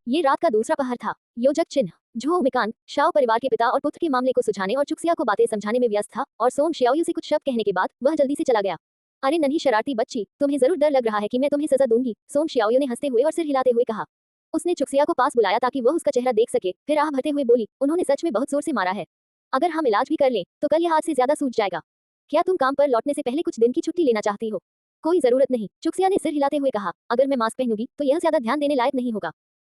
ये रात का दूसरा पहर था। योजक चिन्ह झो मिकान शाओ परिवार के पिता और पुत्र के मामले को सुलझाने और चुक्सिया को बातें समझाने में व्यस्त था और सोंग शियाओयू से कुछ शब्द कहने के बाद वह जल्दी से चला गया। अरे नन्ही शरारती बच्ची, तुम्हें जरूर डर लग रहा है कि मैं तुम्हें सजा दूंगी, सोंग शियाओयू ने हंसते हुए और सिर हिलाते हुए कहा। उसने चुक्सिया को पास बुलाया ताकि वह उसका चेहरा देख सके, फिर आह भरते हुए बोली, उन्होंने सच में बहुत जोर से मारा है। अगर हम इलाज भी कर लें तो कल यह आज से ज्यादा सूझ जाएगा। क्या तुम काम पर लौटने से पहले कुछ दिन की छुट्टी लेना चाहती हो? कोई जरूरत नहीं, चुक्सिया ने सिर हिलाते हुए कहा। अगर मैं मास्क पहनूंगी तो यह ज्यादा ध्यान देने लायक नहीं होगा।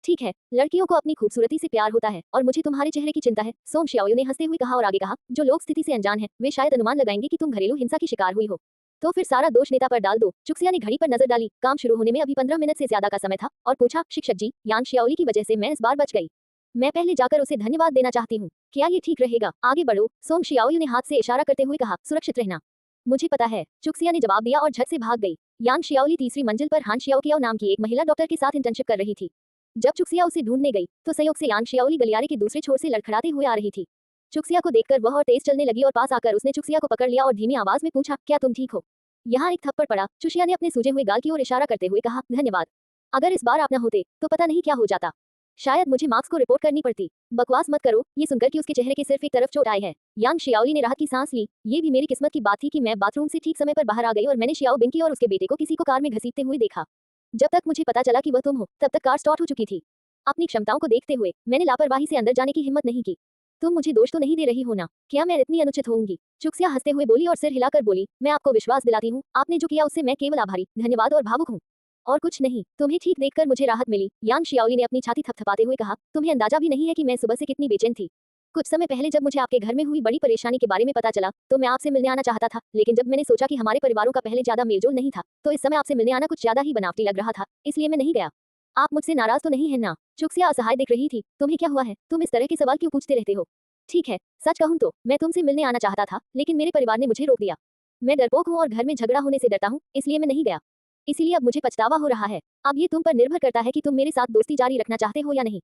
ठीक है, लड़कियों को अपनी खूबसूरती से प्यार होता है और मुझे तुम्हारे चेहरे की चिंता है, सोंग शियाओयू ने हंसते हुए कहा और आगे कहा, जो लोग स्थिति से अनजान हैं, वे शायद अनुमान लगाएंगे कि तुम घरेलू हिंसा की शिकार हुई हो। तो फिर सारा दोष नेता पर डाल दो। चुक्सिया ने घड़ी पर नजर डाली, काम शुरू होने में अभी 15 मिनट से ज्यादा का समय था, और पूछा, शिक्षक जी, यांग शियाओली की वजह से मैं इस बार बच गई। मैं पहले जाकर उसे धन्यवाद देना चाहती हूँ। क्या ये ठीक रहेगा? आगे बढ़ो, सोंग शियाओयू ने हाथ से इशारा करते हुए कहा, सुरक्षित रहना। मुझे पता है, चुक्सिया ने जवाब दिया और झट से भाग गई। यांग शियाओली तीसरी मंजिल पर हान शियाओकियाओ नाम की एक महिला डॉक्टर के साथ इंटर्नशिप कर रही थी। जब चुक्सिया उसे ढूंढने गई तो संयोग से यांग शियाओली गलियारे के दूसरे छोर से लड़खड़ाते हुए आ रही थी। चुक्सिया को देखकर वह और तेज चलने लगी और पास आकर उसने चुक्सिया को पकड़ लिया और धीमी आवाज में पूछा, क्या तुम ठीक हो? यहाँ एक थप्पड़ पड़ा। चुशिया ने अपने सूजे हुए गाल की ओर इशारा करते हुए कहा, धन्यवाद। अगर इस बार आप न होते तो पता नहीं क्या हो जाता। शायद मुझे मार्क्स को रिपोर्ट करनी पड़ती। बकवास मत करो। ये सुनकर कि उसके चेहरे के सिर्फ एक तरफ चोट आई है, यांग शियाओली ने राहत की सांस ली। ये भी मेरी किस्मत की बात थी कि मैं बाथरूम से ठीक समय पर बाहर आ गई और मैंने शियाओ बिंकी और उसके बेटे को किसी को कार में घसीटते हुए देखा। जब तक मुझे पता चला कि वह तुम हो, तब तक कार स्टार्ट हो चुकी थी। अपनी क्षमताओं को देखते हुए मैंने लापरवाही से अंदर जाने की हिम्मत नहीं की। तुम मुझे दोष तो नहीं दे रही हो ना? क्या मैं इतनी अनुचित होऊंगी? चुक्सिया हंसते हुए बोली और सिर हिलाकर बोली, मैं आपको विश्वास दिलाती हूँ, आपने जो किया उससे मैं केवल आभारी, धन्यवाद और भावुक हूँ, और कुछ नहीं। तुम्हें ठीक देखकर मुझे राहत मिली, यांग शियाओली ने अपनी छाती थपथपाते हुए कहा। तुम्हें अंदाजा भी नहीं है कि मैं सुबह से कितनी बेचैन थी। कुछ समय पहले जब मुझे आपके घर में हुई बड़ी परेशानी के बारे में पता चला तो मैं आपसे मिलने आना चाहता था, लेकिन जब मैंने सोचा कि हमारे परिवारों का पहले ज्यादा मेलजोल नहीं था तो इस समय आपसे मिलने आना कुछ ज्यादा ही बनावटी लग रहा था, इसलिए मैं नहीं गया। आप मुझसे नाराज तो नहीं है ना? चुक्सिया असहाय दिख रही थी। तुम्हें क्या हुआ है? तुम इस तरह के सवाल क्यों पूछते रहते हो? ठीक है, सच कहूँ तो मैं तुमसे मिलने आना चाहता था, लेकिन मेरे परिवार ने मुझे रोक दिया। मैं डरपोक हूँ और घर में झगड़ा होने से डरता हूँ, इसलिए मैं नहीं गया। इसीलिए अब मुझे पछतावा हो रहा है। अब ये तुम पर निर्भर करता है कि तुम मेरे साथ दोस्ती जारी रखना चाहते हो या नहीं।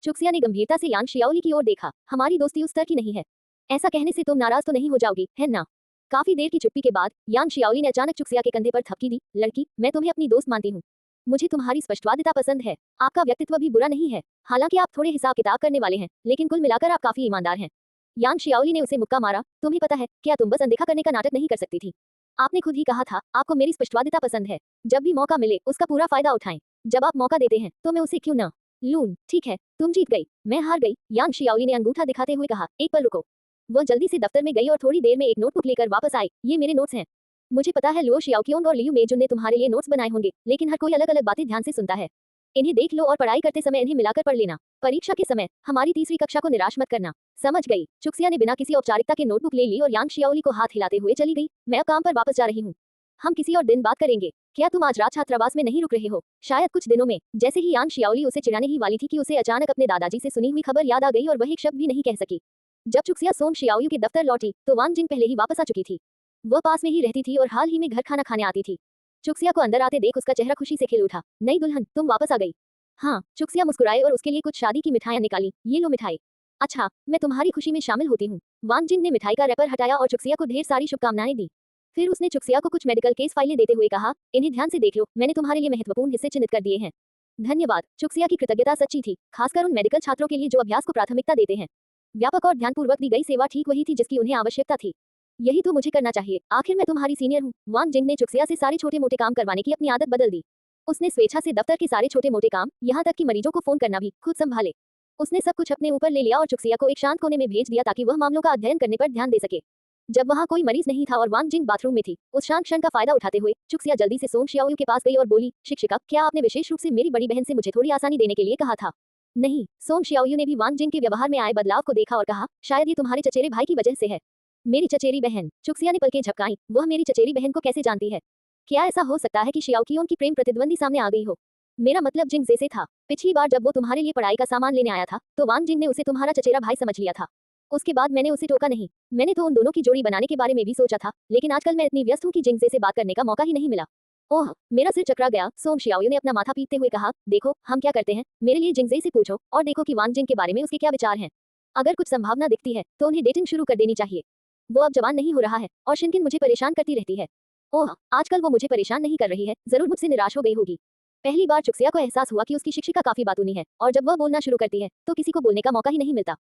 चुक्सिया ने गंभीरता से यान शियाओली की ओर देखा। हमारी दोस्ती उस तरह की नहीं है। ऐसा कहने से तुम नाराज तो नहीं हो जाओगी, है ना? काफी देर की चुप्पी के बाद यान शियाओली ने अचानक चुक्सिया के कंधे पर थपकी दी। लड़की, मैं तुम्हें अपनी दोस्त मानती हूँ। मुझे तुम्हारी स्पष्टवादिता पसंद है। आपका व्यक्तित्व भी बुरा नहीं है। हालांकि आप थोड़े हिसाब किताब करने वाले हैं, लेकिन कुल मिलाकर आप काफी ईमानदार हैं। यान शियाओली ने उसे मुक्का मारा। तुम्हें पता है, क्या तुम बस अनदेखा करने का नाटक नहीं कर सकती थी? आपने खुद ही कहा था, आपको मेरी स्पष्टवादिता पसंद है। जब भी मौका मिले उसका पूरा फायदा उठाएं। जब आप मौका देते हैं तो मैं उसे क्यों ना लूं? ठीक है, तुम जीत गई, मैं हार गई, यान शियाओली ने अंगूठा दिखाते हुए कहा। एक पल रुको। वह जल्दी से दफ्तर में गई और थोड़ी देर में एक नोटबुक लेकर वापस आई। ये मेरे नोट्स हैं। मुझे पता है लो शियाओकियोंग और लियू मेजुन ने तुम्हारे लिए नोट्स बनाए होंगे, लेकिन हर कोई अलग अलग बातें ध्यान से सुनता है। इन्हें देख लो और पढ़ाई करते समय इन्हें मिलाकर पढ़ लेना। परीक्षा के समय हमारी तीसरी कक्षा को निराश मत करना। समझ गई। चुक्सिया ने बिना किसी औपचारिकता के नोटबुक ले ली और यांग शियाओली को हाथ हिलाते हुए चली गई। मैं अब काम पर वापस जा रही हूँ। हम किसी और दिन बात करेंगे। क्या तुम आज रात छात्रावास में नहीं रुक रहे हो? शायद कुछ दिनों में। जैसे ही यांग शियाओली उसे चिढ़ाने ही वाली थी कि उसे अचानक अपने दादाजी से सुनी हुई खबर याद आ गई और वह एक शब्द भी नहीं कह सकी। जब चुक्सिया सोंग शियाओयू के दफ्तर लौटी तो वांग जिंग पहले ही वापस आ चुकी थी। वह पास में ही रहती थी और हाल ही में घर खाना खाने आती थी। चुक्सिया को अंदर आते देख उसका चेहरा खुशी से खिल उठा। नई दुल्हन, तुम वापस आ गई। हाँ, चुक्सिया मुस्कुराए और उसके लिए कुछ शादी की मिठाइयां निकाली। ये लो मिठाई। अच्छा, मैं तुम्हारी खुशी में शामिल होती हूँ। वांग जिंग ने मिठाई का रैपर हटाया और चुक्सिया को ढेर सारी शुभकामनाएं दी। फिर उसने चुक्सिया को कुछ मेडिकल केस फाइलें देते हुए कहा, इन्हें ध्यान से देख लो, मैंने तुम्हारे लिए महत्वपूर्ण हिस्से चिन्हित कर दिए हैं। धन्यवाद। चुक्सिया की कृतज्ञता सच्ची थी, खासकर उन मेडिकल छात्रों के लिए जो अभ्यास को प्राथमिकता देते हैं। व्यापक और ध्यानपूर्वक दी गई सेवा ठीक वही थी जिसकी उन्हें आवश्यकता थी। यही तो मुझे करना चाहिए, आखिर मैं तुम्हारी सीनियर हूँ। वांग जिंग ने चुक्सिया से सारे छोटे मोटे काम करवाने की अपनी आदत बदल दी। उसने स्वेच्छा से दफ्तर के सारे छोटे मोटे काम, यहाँ तक कि मरीजों को फोन करना भी, खुद संभाले। उसने सब कुछ अपने ऊपर ले लिया और चुक्सिया को एक शांत कोने में भेज दिया ताकि वह मामलों का अध्ययन करने पर ध्यान दे सके। जब वहाँ कोई मरीज नहीं था और वांग जिंग बाथरूम में थी, उस शांत क्षण का फायदा उठाते हुए चुक्सिया जल्दी से सोंग शियाओयू के पास गई और बोली, शिक्षिका, क्या आपने विशेष रूप से मेरी बड़ी बहन से मुझे थोड़ी आसानी देने के लिए कहा था? नहीं। सोंग शियाओयू ने भी वांग जिंग के व्यवहार में आए बदलाव को देखा और कहा, शायद ये तुम्हारे चचेरे भाई की वजह से है। मेरी चचेरी बहन? चुक्सिया ने पलकें झपकाई। वह मेरी चचेरी बहन को कैसे जानती है? क्या ऐसा हो सकता है कि शियाओकियों की प्रेम प्रतिद्वंदी सामने आ गई हो? मेरा मतलब जिंग जैसे था। पिछली बार जब वो तुम्हारे लिए पढ़ाई का सामान लेने आया था तो वांग जिंग ने उसे तुम्हारा चचेरा भाई समझ लिया था। उसके बाद मैंने उसे टोका नहीं। मैंने तो उन दोनों की जोड़ी बनाने के बारे में भी सोचा था, लेकिन आजकल मैं इतनी व्यस्त हूँ कि जिंग से बात करने का मौका ही नहीं मिला। ओह, मेरा सिर चकरा गया। सोंग शियाओयू ने अपना माथा पीटते हुए कहा, देखो हम क्या करते हैं, मेरे लिए जिंगजे से पूछो और देखो कि वांग जिंग के बारे में उसके क्या विचार हैं। अगर कुछ संभावना दिखती है तो उन्हें डेटिंग शुरू कर देनी चाहिए। वो अब जवान नहीं हो रहा है और शिनकिन मुझे परेशान करती रहती है। ओह, आजकल वो मुझे परेशान नहीं कर रही है, जरूर मुझसे निराश हो गई होगी। पहली बार चुक्सिया को एहसास हुआ कि उसकी शिक्षिका काफी बातूनी है और जब वह बोलना शुरू करती है तो किसी को बोलने का मौका ही नहीं मिलता।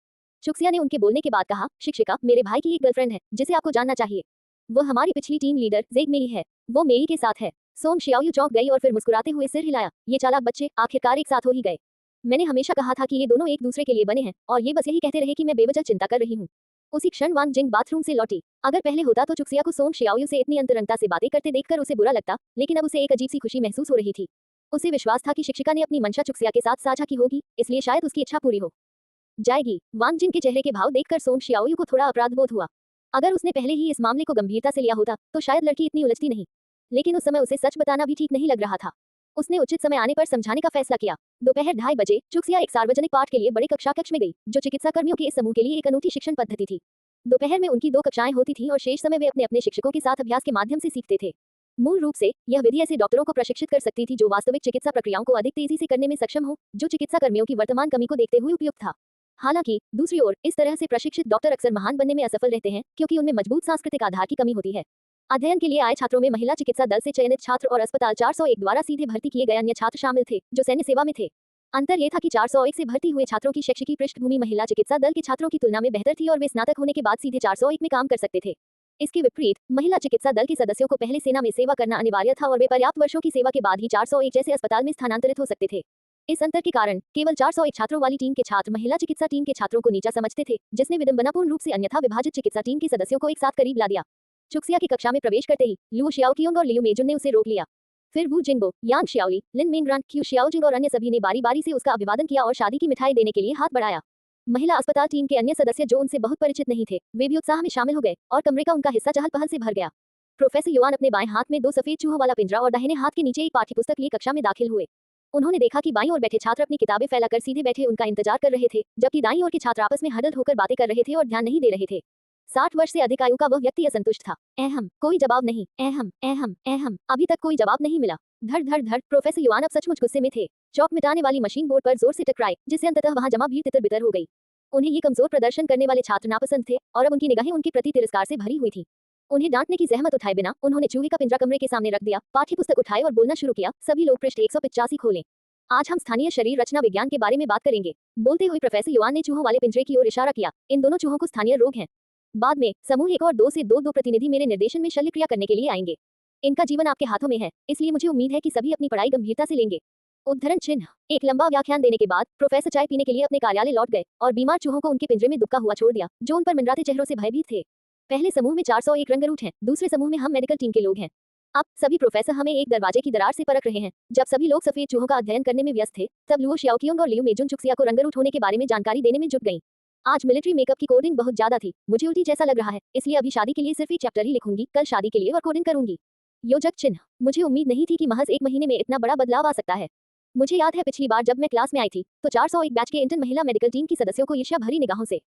चुक्सिया ने उनके बोलने के बाद कहा, शिक्षिका, मेरे भाई की एक गर्लफ्रेंड है जिसे आपको जानना चाहिए। वो हमारी पिछली टीम लीडर जेग मेई है। वो मेई के साथ है। सोंग शियाओयू चौंक गई और फिर मुस्कुराते हुए सिर हिलाया। ये चालाक बच्चे आखिरकार एक साथ हो ही गए। मैंने हमेशा कहा था कि ये दोनों एक दूसरे के लिए बने हैं और ये बस यही कहते रहे कि मैं बेवजह चिंता कर रही हूँ। उसी क्षण वांग जिंग बाथरूम से लौटी। अगर पहले होता तो चुक्सिया को सोंग शियाओयू से इतनी अंतरंगता से बातें करते देखकर उसे बुरा लगता, लेकिन अब उसे एक अजीब सी खुशी महसूस हो रही थी। उसे विश्वास था कि शिक्षिका ने अपनी मंशा चुक्सिया के साथ साझा की होगी, इसलिए शायद उसकी इच्छा पूरी हो जाएगी। वांग जिन के चेहरे के भाव देखकर सोंग शियाओयू को थोड़ा अपराध बोध हुआ। अगर उसने पहले ही इस मामले को गंभीरता से लिया होता तो शायद लड़की इतनी उलझती नहीं, लेकिन उस समय उसे सच बताना भी ठीक नहीं लग रहा था। उसने उचित समय आने पर समझाने का फैसला किया। दोपहर 2:30 बजे चुक्सिया एक सार्वजनिक पाठ के लिए बड़े कक्षा कक्ष में गई, जो चिकित्सा कर्मियों के इस समूह के लिए एक अनूठी शिक्षण पद्धति थी। दोपहर में उनकी 2 कक्षाएं होती थीं और शेष समय वे अपने अपने शिक्षकों के साथ अभ्यास के माध्यम से सीखते थे। मूल रूप से यह विधि ऐसे डॉक्टरों को प्रशिक्षित कर सकती थी जो वास्तविक चिकित्सा प्रक्रियाओं को अधिक तेजी से करने में सक्षम हो, जो चिकित्सा कर्मियों की वर्तमान कमी को देखते हुए उपयुक्त था। हालांकि दूसरी ओर इस तरह से प्रशिक्षित डॉक्टर अक्सर महान बनने में असफल रहते हैं क्योंकि उनमें मजबूत सांस्कृतिक आधार की कमी होती है। अध्ययन के लिए आए छात्रों में महिला चिकित्सा दल से चयनित छात्र और अस्पताल 401 द्वारा सीधे भर्ती किए गए अन्य छात्र शामिल थे जो सैन्य सेवा में थे। अंतर यह था कि 401 से भर्ती हुए छात्रों की शैक्षिक पृष्ठभूमि महिला चिकित्सा दल के छात्रों की तुलना में बेहतर थी और वे स्नातक होने के बाद सीधे 401 में काम कर सकते थे। इसके विपरीत महिला चिकित्सा दल के सदस्यों को पहले सेना में सेवा करना अनिवार्य था और वे पर्याप्त वर्षों की सेवा के बाद ही 401 जैसे अस्पताल में स्थानांतरित हो सकते थे। इस अंतर के कारण केवल 401 छात्रों वाली टीम के छात्र महिला चिकित्सा टीम के छात्रों को नीचा समझते थे, जिसने विडंबनापूर्ण रूप से अन्यथा विभाजित चिकित्सा टीम के सदस्यों को एक साथ करीब ला दिया। चुक्सिया की कक्षा में प्रवेश करते ही लुओ शियाओकियोंग और लियू मेजुन ने उसे रोक लिया। फिर वू जिंगबो, यान शियाओली, लिन मिंगरान, क्यू शियाओजिंग और अन्य सभी ने बारी बारी से उसका अभिवादन किया और शादी की मिठाई देने के लिए हाथ बढ़ाया। महिला अस्पताल टीम के अन्य सदस्य जो उनसे बहुत परिचित नहीं थे, वे भी उत्साह में शामिल हो गए और कमरे का उनका हिस्सा चहल पहल से भर गया। प्रोफेसर युआन अपने बाएं हाथ में 2 सफेद चूहों वाला पिंजरा और दाहिने हाथ के नीचे एक पाठ्यपुस्तक लिए कक्षा में दाखिल हुए। उन्होंने देखा कि बाईं ओर बैठे छात्र अपनी किताबें फैलाकर सीधे बैठे उनका इंतजार कर रहे थे, जबकि दाईं ओर के छात्र आपस में हडल होकर बातें कर रहे थे और ध्यान नहीं दे रहे थे। 60 वर्ष से अधिक आयु का वह व्यक्ति असंतुष्ट था। अहम, कोई जवाब नहीं। अहम, अहम, अहम, अभी तक कोई जवाब नहीं मिला। धड़ धड़ धड़। प्रोफेसर युआन अब सचमुच गुस्से में थे। चौक मिटाने वाली मशीन बोर्ड पर जोर से टकराई, जिससे अंततः वहां जमा भीड़ तितर बितर हो गई। उन्हें ये कमजोर प्रदर्शन करने वाले छात्र नापसंद थे और अब उनकी निगाहें उनके प्रति तिरस्कार से भरी हुई थी। उन्हें डांटने की जहमत उठाए बिना उन्होंने चूहे का पिंजरा कमरे के सामने रख दिया, पाठ्यपुस्तक उठाए और बोलना शुरू किया। सभी लोग पृष्ठ 185 खोलें। आज हम स्थानीय शरीर रचना विज्ञान के बारे में बात करेंगे। बोलते हुए प्रोफेसर युआन ने चूहों वाले पिंजरे की ओर इशारा किया। इन दोनों चूहों को स्थानीय रोग हैं। बाद में समूह 1 और 2 से 2 प्रतिनिधि मेरे निर्देशन में शल्य क्रिया करने के लिए आएंगे। इनका जीवन आपके हाथों में है, इसलिए मुझे उम्मीद है कि सभी अपनी पढ़ाई गंभीरता से लेंगे। उद्धरण चिन्ह। एक लंबा व्याख्यान देने के बाद प्रोफेसर चाय पीने के लिए अपने कार्यालय लौट गए और बीमार चूहों को उनके पिंजरे में दुबका हुआ छोड़ दिया, जो उन पर मंडराते चेहरों से भयभीत थे। पहले समूह में 401 रंगरूट हैं, दूसरे समूह में हम मेडिकल टीम के लोग हैं। अब सभी प्रोफेसर हमें एक दरवाजे की दरार से परख रहे हैं। जब सभी लोग सफेद चूहों का अध्ययन करने में व्यस्त थे, तब लुओ शियाओकियोंग और लियू मेजुन चुक्सिया को रंगरूट होने के बारे में जानकारी देने में जुट गईं। आज मिलिट्री मेकअप की कोडिंग बहुत ज्यादा थी, मुझे उल्टी जैसा लग रहा है, इसलिए अभी शादी के लिए सिर्फ एक चैप्टर ही लिखूंगी, कल शादी के लिए और कोडिंग करूंगी। योजक चिन्ह। मुझे उम्मीद नहीं थी कि महज 1 महीने में इतना बड़ा बदलाव आ सकता है। मुझे याद है पिछली बार जब मैं क्लास में आई थी तो 401 बैच के इंटर्न महिला मेडिकल टीम की सदस्यों को ईर्ष्या भरी निगाहों से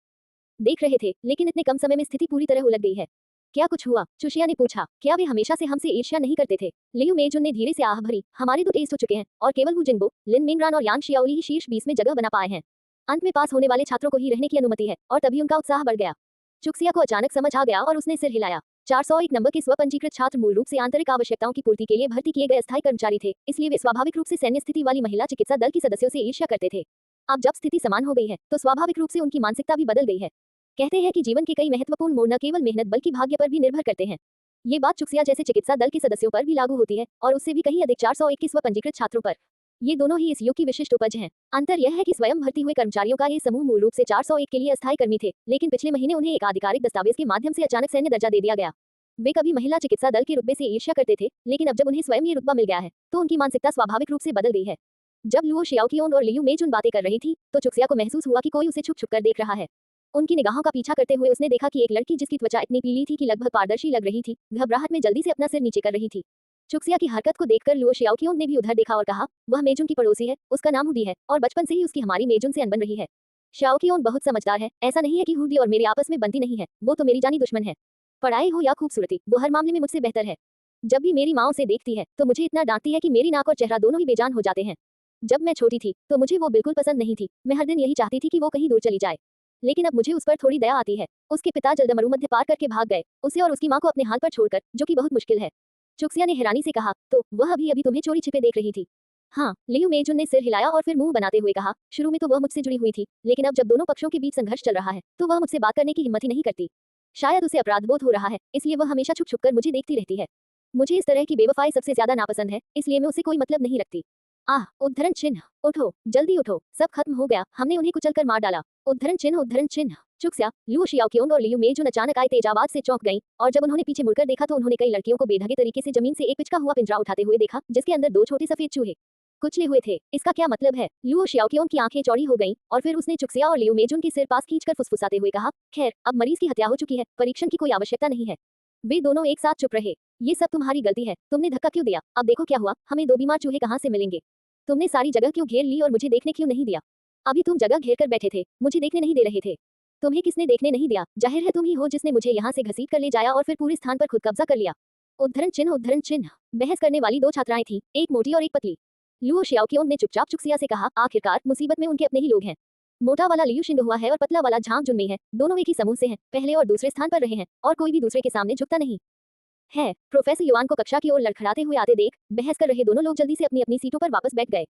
देख रहे थे, लेकिन इतने कम समय में स्थिति पूरी तरह उलट गई है। क्या कुछ हुआ? चुशिया ने पूछा। क्या वे हमेशा से हमसे ईर्ष्या नहीं करते थे? लियू मेजुन ने धीरे से आह भरी। हमारे 2 टेस्ट हो चुके हैं और केवल वू जिंगबो, लिन मिंगरान और यान शियाओली ही शीर्ष 20 में जगह बना पाए हैं। अंत में पास होने वाले छात्रों को ही रहने की अनुमति है और तभी उनका उत्साह बढ़ गया। चुक्सिया को अचानक समझ आ गया और उसने सिर हिलाया। 401 नंबर के स्वपंजीकृत छात्र मूल रूप से आंतरिक आवश्यकताओं की पूर्ति के लिए भर्ती किए गए अस्थायी कर्मचारी थे, इसलिए वे स्वाभाविक रूप से सैन्य स्थिति वाली महिला चिकित्सा दल की सदस्यों से ईर्ष्या करते थे। अब जब स्थिति समान हो गई है तो स्वाभाविक रूप से उनकी मानसिकता भी बदल गई है। कहते हैं कि जीवन के कई महत्वपूर्ण मोड़ न केवल मेहनत बल्कि भाग्य पर भी निर्भर करते हैं। ये बात चुक्सिया जैसे चिकित्सा दल के सदस्यों पर भी लागू होती है और उससे भी कहीं अधिक 401 के स्वपंजीकृत छात्रों पर। ये दोनों ही इस युग की विशिष्ट उपज हैं। अंतर यह है कि स्वयं भर्ती हुए कर्मचारियों का ये समूह मूल रूप से 401 के लिए अस्थायी कर्मी थे, लेकिन पिछले महीने उन्हें एक आधिकारिक दस्तावेज के माध्यम से अचानक सैन्य दर्जा दे दिया गया। वे कभी महिला चिकित्सा दल के रुतबे से ईर्ष्या करते थे, लेकिन अब जब उन्हें स्वयं ये रुतबा मिल गया है तो उनकी मानसिकता स्वाभाविक रूप से बदल गई है। जब लुओ शियाओकियोंग और लियू मेजुन बातें कर रही थी तो चुक्सिया को महसूस हुआ कि कोई उसे छुप छुप कर देख रहा है। उनकी निगाहों का पीछा करते हुए उसने देखा कि एक लड़की जिसकी त्वचा इतनी पीली थी कि लगभग पारदर्शी लग रही थी, घबराहट में जल्दी से अपना सिर नीचे कर रही थी। चुक्सिया की हरकत को देखकर लुओ शियाओकियोंग ने भी उधर देखा और कहा, वह मेजुन की पड़ोसी है, उसका नाम हुडी है और बचपन से ही उसकी हमारी मेजुन से अनबन रही है। शियाओकियोंग बहुत समझदार है, ऐसा नहीं है कि हुडी और मेरे आपस में बनती नहीं है, वो तो मेरी जानी दुश्मन है। पढ़ाई हो या खूबसूरती, वो हर मामले में मुझसे बेहतर है। जब भी मेरी माँ उसे देखती है तो मुझे इतना डांटती है कि मेरी नाक और चेहरा दोनों ही बेजान हो जाते हैं। जब मैं छोटी थी तो मुझे वो बिल्कुल पसंद नहीं थी, मैं हर दिन यही चाहती थी कि वो कहीं दूर चली जाए, लेकिन अब मुझे उस पर थोड़ी दया आती है। उसके पिता जल्दमरू मध्य पार करके भाग गए, उसे और उसकी माँ को अपने हाल पर छोड़कर, जो कि बहुत मुश्किल है। चुक्सिया ने हैरानी से कहा, तो वह अभी अभी तुम्हें चोरी छिपे देख रही थी? हाँ, लियू मेजुन ने सिर हिलाया और फिर मुंह बनाते हुए कहा, शुरू में तो वह मुझसे जुड़ी हुई थी, लेकिन अब जब दोनों पक्षों के बीच संघर्ष चल रहा है तो वह मुझसे बात करने की हिम्मत ही नहीं करती। शायद उसे अपराध बोध हो रहा है, इसलिए वह हमेशा छुप छुप कर मुझे देखती रहती है। मुझे इस तरह की बेवफाई सबसे ज्यादा नापसंद है, इसलिए मैं उसे कोई मतलब नहीं रखती। आह, उद्धरण चिन्ह। उठो, जल्दी उठो, सब खत्म हो गया, हमने उन्हें कुचलकर मार डाला। उद्धरण चिन्ह, उद्धरण चिन्ह। चुक्स्या, लू शियाओक्योंग और लियू मेजुन अचानक आए तेज आवाज से चौंक गईं, और जब उन्होंने पीछे मुड़कर देखा तो उन्होंने कई लड़कियों को बेढंगे तरीके से जमीन से एक पिचका हुआ पिंजरा उठाते हुए देखा, जिसके अंदर दो छोटे सफेद चूहे कुचले हुए थे। इसका क्या मतलब है? लू शियाओक्योंग की आंखें चौड़ी हो गईं, और फिर उसने चुक्सिया और लियू मेजुन के सिर पास खींचकर फुसफुसाते हुए कहा, खैर, अब मरीज की हत्या हो चुकी है, परीक्षण की कोई आवश्यकता नहीं है। वे दोनों एक साथ चुप रहे। ये सब तुम्हारी गलती है, तुमने धक्का क्यों दिया? अब देखो क्या हुआ, हमें दो बीमार चूहे कहाँ से मिलेंगे? तुमने सारी जगह क्यों घेर ली और मुझे देखने क्यों नहीं दिया? अभी तुम जगह घेर कर बैठे थे, मुझे देखने नहीं दे रहे थे। तुम्हें किसने देखने नहीं दिया? जाहिर है तुम ही हो जिसने मुझे यहाँ से घसीट कर ले जाया और फिर पूरे स्थान पर खुद कब्जा कर लिया। उद्धरण चिन्ह, उद्धरण चिन्ह। बहस करने वाली दो छात्राएं थीं, एक मोटी और एक पतली। लुओ शियाओक्योंग ने चुपचाप चुक्सिया से कहा, आखिरकार मुसीबत में उनके अपने ही लोग हैं। मोटा वाला लियू शिंगहुआ है और पतला वाला झांग जुनमे है, दोनों एक ही समूह से हैं, पहले और दूसरे स्थान पर रहे हैं, और कोई भी दूसरे के सामने झुकता नहीं है। प्रोफेसर युआन को कक्षा की ओर लड़खड़ाते हुए आते देख बहस कर रहे दोनों लोग जल्दी से अपनी अपनी सीटों पर वापस बैठ गए।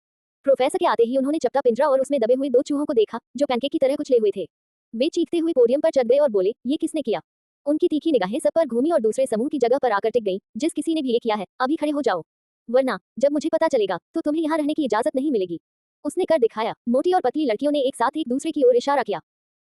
प्रोफेसर के आते ही उन्होंने चपटा पिंजरा और उसमें दबे हुए दो चूहों को देखा, जो पैनकेक की तरह कुचले हुए थे। वे चीखते हुए पोडियम पर चढ़ गए और बोले, ये किसने किया? उनकी तीखी निगाहें सब पर घूमी और दूसरे समूह की जगह पर आकर टिक गईं। जिस किसी ने भी ये किया है, अभी खड़े हो जाओ, वरना जब मुझे पता चलेगा तो तुम्हें यहाँ रहने की इजाजत नहीं मिलेगी। उसने कर दिखाया। मोटी और पतली लड़कियों ने एक साथ एक दूसरे की ओर इशारा किया।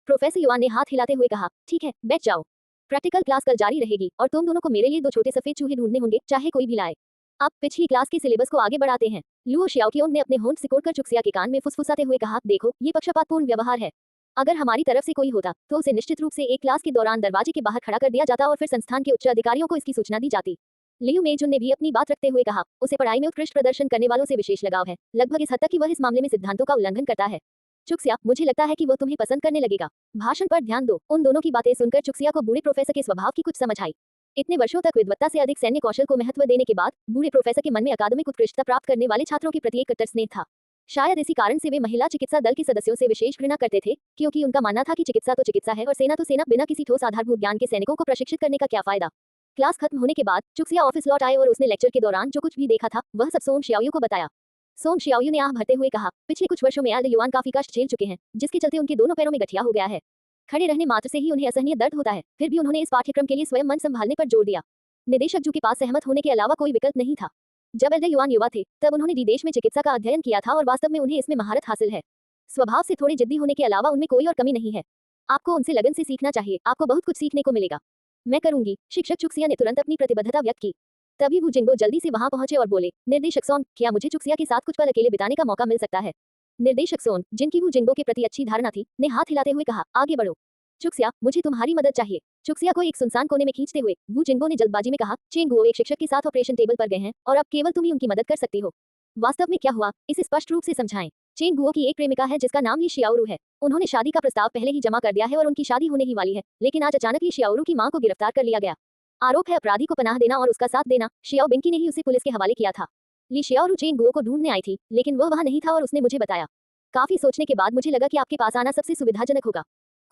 प्रोफेसर युआन ने हाथ हिलाते हुए कहा, ठीक है, बैठ जाओ। प्रैक्टिकल क्लास कल जारी रहेगी और तुम दोनों को मेरे लिए दो छोटे सफेद चूहे ढूंढने होंगे, चाहे कोई भी लाए। अब पिछली क्लास के सिलेबस को आगे बढ़ाते हैं। लुओ शियाओक्योंग ने अपने होंठ सिकोड़कर चुक्सिया के कान में फुसफुसाते हुए कहा, देखो, ये पक्षपातपूर्ण व्यवहार है। अगर हमारी तरफ से कोई होता तो उसे निश्चित रूप से एक क्लास के दौरान दरवाजे के बाहर खड़ा कर दिया जाता और फिर संस्थान के उच्च अधिकारियों को इसकी सूचना दी जाती। लियू मेजुन ने भी अपनी बात रखते हुए कहा, उसे पढ़ाई में उत्कृष्ट प्रदर्शन करने वालों से विशेष लगाव है, लगभग इस हद तक कि वह इस मामले में सिद्धांतों का उल्लंघन करता है। चुक्सिया, मुझे लगता है कि वह तुम्हें पसंद करने लगेगा। भाषण पर ध्यान दो। उन दोनों की बातें सुनकर चुक्सिया को बूढ़े प्रोफेसर के स्वभाव की कुछ समझ आई। इतने वर्षों तक विद्वत्ता से अधिक सैन्य कौशल को महत्व देने के बाद बूढ़े प्रोफेसर के मन में अकादमिक उत्कृष्टता प्राप्त करने वाले छात्रों के प्रति एक कट्टर स्नेह था। शायद इसी कारण से वे महिला चिकित्सा दल के सदस्यों से विशेष घृणा करते थे, क्योंकि उनका मानना था कि चिकित्सा तो चिकित्सा है और सेना तो सेना, बिना किसी ठोस आधारभूत ज्ञान के सैनिकों को प्रशिक्षित करने का क्या फायदा। क्लास खत्म होने के बाद चुक्सिया ऑफिस लौट आए और उसने लेक्चर के दौरान जो कुछ भी देखा था वह सब सोंग शियाओयू को बताया। सोंग शियाओयू ने आह भरते हुए कहा, पिछले कुछ वर्षों में एल्ड युआन काफी कष्ट झेल चुके हैं, जिसके चलते उनके दोनों पैरों में गठिया हो गया है। खड़े रहने मात्र से ही उन्हें असहनीय दर्द होता है, फिर भी उन्होंने इस पाठ्यक्रम के लिए स्वयं मन संभालने पर जोर दिया। निदेशक जू के पास सहमत होने के अलावा कोई विकल्प नहीं था। जब एल्डर युआन युवा थे तब उन्होंने विदेश में चिकित्सा का अध्ययन किया था और वास्तव में उन्हें इसमें महारत हासिल है। स्वभाव से थोड़े जिद्दी होने के अलावा उनमें कोई और कमी नहीं है। आपको उनसे लगन से सीखना चाहिए, आपको बहुत कुछ सीखने को मिलेगा। मैं करूंगी, शिक्षक चुक्सिया ने तुरंत अपनी प्रतिबद्धता व्यक्त की। तभी वू जिंगो जल्दी से वहां पहुंचे और बोले, निर्देशक सोन, क्या मुझे चुक्सिया के साथ कुछ पल अकेले बिताने का मौका मिल सकता है? निर्देशक सोन, जिनकी वू जिंगो के प्रति अच्छी धारणा थी, ने हाथ हिलाते हुए कहा, आगे बढ़ो। चुक्सिया, मुझे तुम्हारी मदद चाहिए। चुक्सिया को एक सुनसान कोने में खींचते हुए वू जिंगो ने जल्दबाजी में कहा, चेंगुओ एक शिक्षक के साथ ऑपरेशन टेबल पर गए हैं और अब केवल तुम ही उनकी मदद कर सकती हो। वास्तव में क्या हुआ, इसे स्पष्ट रूप से समझाएं। चेंगुओ की एक प्रेमिका है जिसका नाम ली शियाओरू है। उन्होंने शादी का प्रस्ताव पहले ही जमा कर दिया है और उनकी शादी होने ही वाली है, लेकिन आज अचानक ली शियाओरू की मां को गिरफ्तार कर लिया गया। आरोप है अपराधी को पनाह देना और उसका साथ देना। शियाओ बिंकी ने ही उसे पुलिस के हवाले किया था। ली शियाओरू चेंगुओ को ढूंढने आई थी, लेकिन वह वहां नहीं था और उसने मुझे बताया। काफी सोचने के बाद मुझे लगा कि आपके पास आना सबसे सुविधाजनक होगा।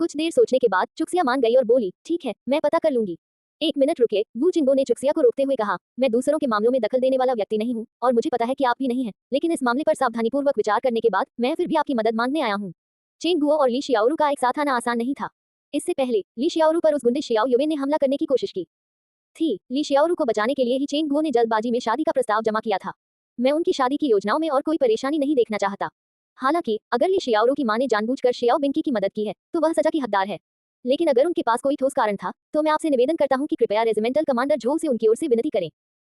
कुछ देर सोचने के बाद चुक्सिया मान गई और बोली, ठीक है, मैं पता कर लूंगी। एक मिनट रुके, वू जिंगो ने चुक्सिया को रोकते हुए कहा, मैं दूसरों के मामलों में दखल देने वाला व्यक्ति नहीं हूँ और मुझे पता है कि आप भी नहीं हैं, लेकिन इस मामले पर सावधानीपूर्वक विचार करने के बाद मैं फिर भी आपकी मदद मांगने आया हूँ। चेंगुओ और ली शियाओरू का एक साथ आना आसान नहीं था। इससे पहले ली शियाओरू पर उस गुंडे शियाओ युवे ने हमला करने की कोशिश की थी। ली शियाओरू को बचाने के लिए ही चेंगुओ ने जल्दबाजी में शादी का प्रस्ताव जमा किया था। मैं उनकी शादी की योजनाओं में और कोई परेशानी नहीं देखना चाहता। हालांकि अगर ली शियाओरू की मां ने जानबूझकर शियाओ बिंकी की मदद की है तो वह सजा की हकदार है, लेकिन अगर उनके पास कोई ठोस कारण था तो मैं आपसे निवेदन करता हूं कि कृपया रेजिमेंटल कमांडर झो से उनकी ओर से विनती करें।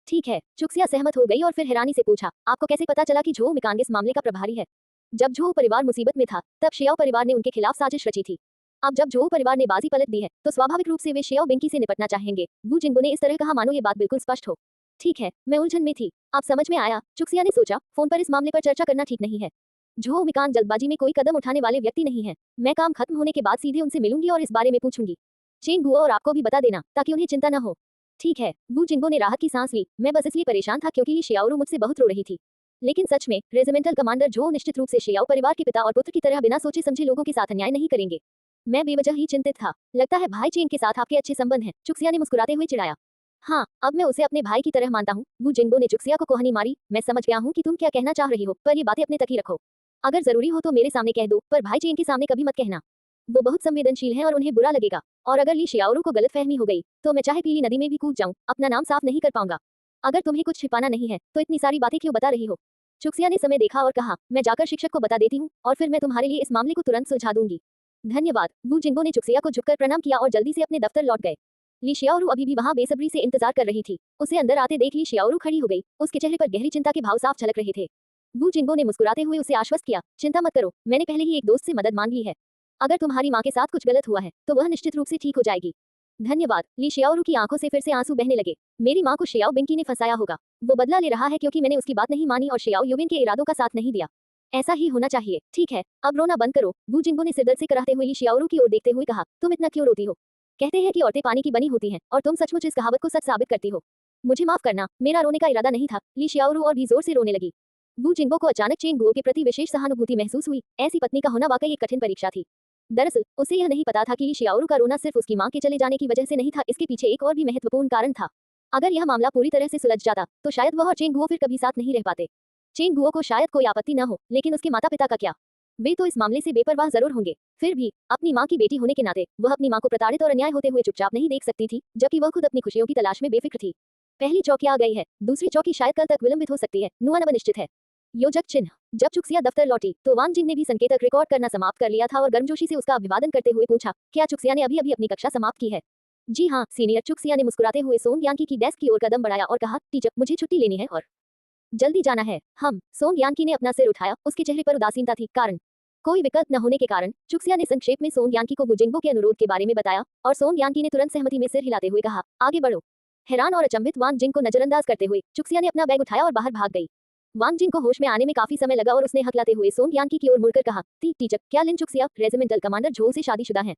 ठीक है, चुक्सिया सहमत हो गई और फिर हैरानी से पूछा, आपको कैसे पता चला कि झो मिकांग इस मामले का प्रभारी है? जब झो परिवार मुसीबत में था तब शियाओ परिवार ने उनके खिलाफ साजिश रची थी। अब जब झो परिवार ने बाजी पलट दी है तो स्वाभाविक रूप से वे शियाओ बिंकी से निपटना चाहेंगे। वू जिंगो ने इस तरह कहा मानो ये बात बिल्कुल स्पष्ट हो। ठीक है, मैं उलझन में थी, अब समझ में आया। चुक्सिया ने सोचा, फोन पर इस मामले पर चर्चा करना ठीक नहीं है। झो मिकान जल्दबाजी में कोई कदम उठाने वाले व्यक्ति नहीं है। मैं काम खत्म होने के बाद सीधे उनसे मिलूंगी और इस बारे में पूछूंगी। चेंगुओ और आपको भी बता देना ताकि उन्हें चिंता न हो। ठीक है, वू जिंगो ने राहत की सांस ली। मैं बस इसलिए परेशान था क्योंकि ये शियाओरू मुझसे बहुत रो रही थी। लेकिन सच में रेजिमेंटल कमांडर झो निश्चित रूप से शियाओ परिवार के पिता और पुत्र की तरह बिना सोचे समझे लोगों के साथ अन्याय नहीं करेंगे। मैं बेवजह ही चिंतित था। लगता है भाई चेंग के साथ आपके अच्छे संबंध हैं, चुक्सिया ने मुस्कुराते हुए चिढ़ाया। हाँ, अब मैं उसे अपने भाई की तरह मानता हूँ। वू जिंगबो ने चुक्सिया को कोहनी मारी। मैं समझ गया हूँ कि तुम क्या कहना चाह रही हो, पर ये बातें अपने तक ही रखो। अगर जरूरी हो तो मेरे सामने कह दो, पर भाई चेन के सामने कभी मत कहना। वो बहुत संवेदनशील हैं और उन्हें बुरा लगेगा। और अगर ली शियाओरू को गलतफहमी हो गई, तो मैं चाहे पीली नदी में भी कूद जाऊं, अपना नाम साफ नहीं कर पाऊंगा। अगर तुम्हें कुछ छिपाना नहीं है, तो इतनी सारी बातें क्यों बता रही हो? चुक्सिया ने समय देखा और कहा, मैं जाकर शिक्षक को बता देती हूँ, और फिर मैं तुम्हारे लिए इस मामले को तुरंत सुलझा दूंगी। धन्यवाद। वू जिंगबो ने चुक्सिया को झुककर प्रणाम किया और जल्दी से अपने दफ्तर लौट गए। ली शियाओरू अभी भी वहां बेसब्री से इंतजार कर रही थी। उसे अंदर आते देख ली शियाओरू खड़ी हो गई। उसके चेहरे पर गहरी चिंता के भाव साफ झलक रहे थे। वू जिंगबो ने मुस्कुराते हुए उसे आश्वस्त किया, चिंता मत करो, मैंने पहले ही एक दोस्त से मदद मांग ली है। अगर तुम्हारी माँ के साथ कुछ गलत हुआ है, तो वह निश्चित रूप से ठीक हो जाएगी। धन्यवाद। ली शियाओरू की आंखों से फिर से आंसू बहने लगे। मेरी माँ को शियाओ बिंकी ने फंसाया होगा। वो बदला ले रहा है क्योंकि मैंने उसकी बात नहीं मानी और शियाओ युबिन के इरादों का साथ नहीं दिया। ऐसा ही होना चाहिए। ठीक है, अब रोना बंद करो। वू जिंगबो ने सिरदर्द से कराहते हुए ली शियाओरू की ओर देखते हुए कहा, तुम इतना क्यों रोती हो? कहते हैं कि औरतें पानी की बनी होती हैं, और तुम सचमुच इस कहावत को सच साबित करती हो। मुझे माफ करना, मेरा रोने का इरादा नहीं था। ली शियाओरू और भी जोर से रोने लगी। वू जिंगबो को अचानक चेन गुओ के प्रति विशेष सहानुभूति महसूस हुई। ऐसी पत्नी का होना वाकई एक कठिन परीक्षा थी। दरअसल उसे यह नहीं पता था कि ली शियाओरू का रोना सिर्फ उसकी मां के चले जाने की वजह से नहीं था, इसके पीछे एक और भी महत्वपूर्ण कारण था। अगर यह मामला पूरी तरह से सुलझ जाता, तो शायद वह और चेन गुओ फिर कभी साथ नहीं रह पाते। चेन गुओ को शायद कोई आपत्ति न हो, लेकिन उसके माता पिता का क्या? वे तो इस मामले से बेपरवाह जरूर होंगे। फिर भी अपनी माँ की बेटी होने के नाते वह अपनी माँ को प्रताड़ित और अन्याय होते हुए चुपचाप नहीं देख सकती थी, जबकि वह खुद अपनी खुशियों की तलाश में बेफिक्र थी। पहली चौकी आ गई है, दूसरी चौकी शायद कल तक विलंबित हो सकती है। नुआनब निश्चित है। योजक चिन्ह। जब चुक्सिया दफ्तर लौटी, तो वान जिंग ने भी संकेतक रिकॉर्ड करना समाप्त कर लिया था और गर्मजोशी से उसका अभिवादन करते हुए पूछा, क्या चुक्सिया ने अभी अभी अपनी कक्षा समाप्त की है? जी हाँ, सीनियर। चुक्सिया ने मुस्कुराते हुए सोंग यांकी की डेस्क की ओर कदम बढ़ाया और कहा, टीचर, मुझे छुट्टी लेनी है और जल्दी जाना है। हम। सोंग यांकी ने अपना सिर उठाया, उसके चेहरे पर उदासीनता थी। कारण? कोई विकल्प न होने के कारण। चुक्सिया ने संक्षेप में सोंग यांकी को वुजिंगबो के अनुरोध के बारे में बताया, और सोंग यांकी ने तुरंत सहमति में सिर हिलाते हुए कहा, आगे बढ़ो। हैरान और अचंभित वांग जिंग को नजरअंदाज करते हुए चुक्सिया ने अपना बैग उठाया और बाहर भाग गई। वांग जिंग को होश में आने में काफी समय लगा और उसने हकलाते हुए सोंग यांकी की ओर मुड़कर कहा, टीचर, क्या लिन चुक्सिया रेजिमेंटल कमांडर झोल से शादीशुदा हैं?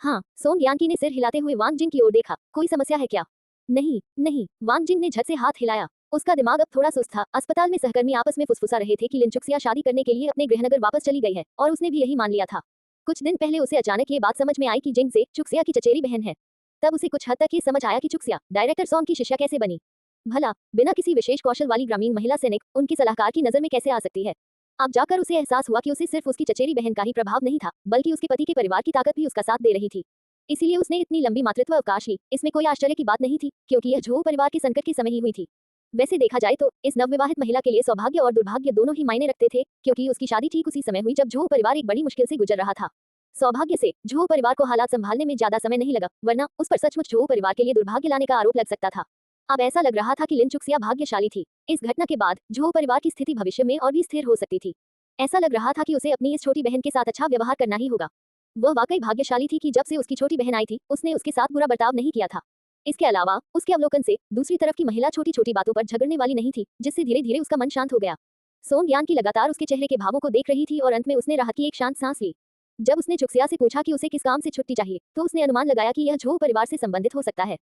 हाँ। सोंग यांकी ने सिर हिलाते हुए वांग जिंग की ओर देखा, कोई समस्या है क्या? नहीं नहीं। वांग जिंग ने झट से हाथ हिलाया। उसका दिमाग अब थोड़ा सुस्त था। अस्पताल में सहकर्मी आपस में फुसफुसा रहे थे कि लिन चुक्सिया शादी करने के लिए अपने गृहनगर वापस चली गई है, और उसने भी यही मान लिया था। कुछ दिन पहले उसे अचानक ये बात समझ में आई कि जिंग से चुक्सिया की चचेरी बहन है। तब उसे कुछ हद तक ये समझ आया कि चुक्सिया डायरेक्टर सॉन्ग की शिष्या कैसे बनी। भला बिना किसी विशेष कौशल वाली ग्रामीण महिला सैनिक उनकी सलाहकार की नजर में कैसे आ सकती है? अब जाकर उसे एहसास हुआ कि उसे सिर्फ उसकी चचेरी बहन का ही प्रभाव नहीं था, बल्कि उसके पति के परिवार की ताकत भी उसका साथ दे रही थी। इसीलिए उसने इतनी लंबी मातृत्व अवकाश ली। इसमें कोई आश्चर्य की बात नहीं थी, क्योंकि यह झो परिवार के संकट के समय ही हुई थी। वैसे देखा जाए तो इस नवविवाहित महिला के लिए सौभाग्य और दुर्भाग्य दोनों ही मायने रखते थे, क्योंकि उसकी शादी ठीक उसी समय हुई जब झो परिवार एक बड़ी मुश्किल से गुजर रहा था। सौभाग्य से झो परिवार को हालात संभालने में ज्यादा समय नहीं लगा, वरना उस पर सचमुच झो परिवार के लिए दुर्भाग्य लाने का आरोप लग सकता था। अब ऐसा लग रहा था कि लिन चुक्सिया भाग्यशाली थी। इस घटना के बाद झो परिवार की स्थिति भविष्य में और भी स्थिर हो सकती थी। ऐसा लग रहा था कि उसे अपनी इस छोटी बहन के साथ अच्छा व्यवहार करना ही होगा। वह वाकई भाग्यशाली थी कि जब से उसकी छोटी बहन आई थी, उसने उसके साथ बुरा बर्ताव नहीं किया था। इसके अलावा उसके अवलोकन से दूसरी तरफ की महिला छोटी छोटी बातों पर झगड़ने वाली नहीं थी, जिससे धीरे धीरे उसका मन शांत हो गया। सोंग यान की लगातार उसके चेहरे के भावों को देख रही थी और अंत में उसने राहत की एक शांत सांस ली। जब उसने चुक्सिया से पूछा कि उसे किस काम से छुट्टी चाहिए, तो उसने अनुमान लगाया कि यह झो परिवार से संबंधित हो सकता है।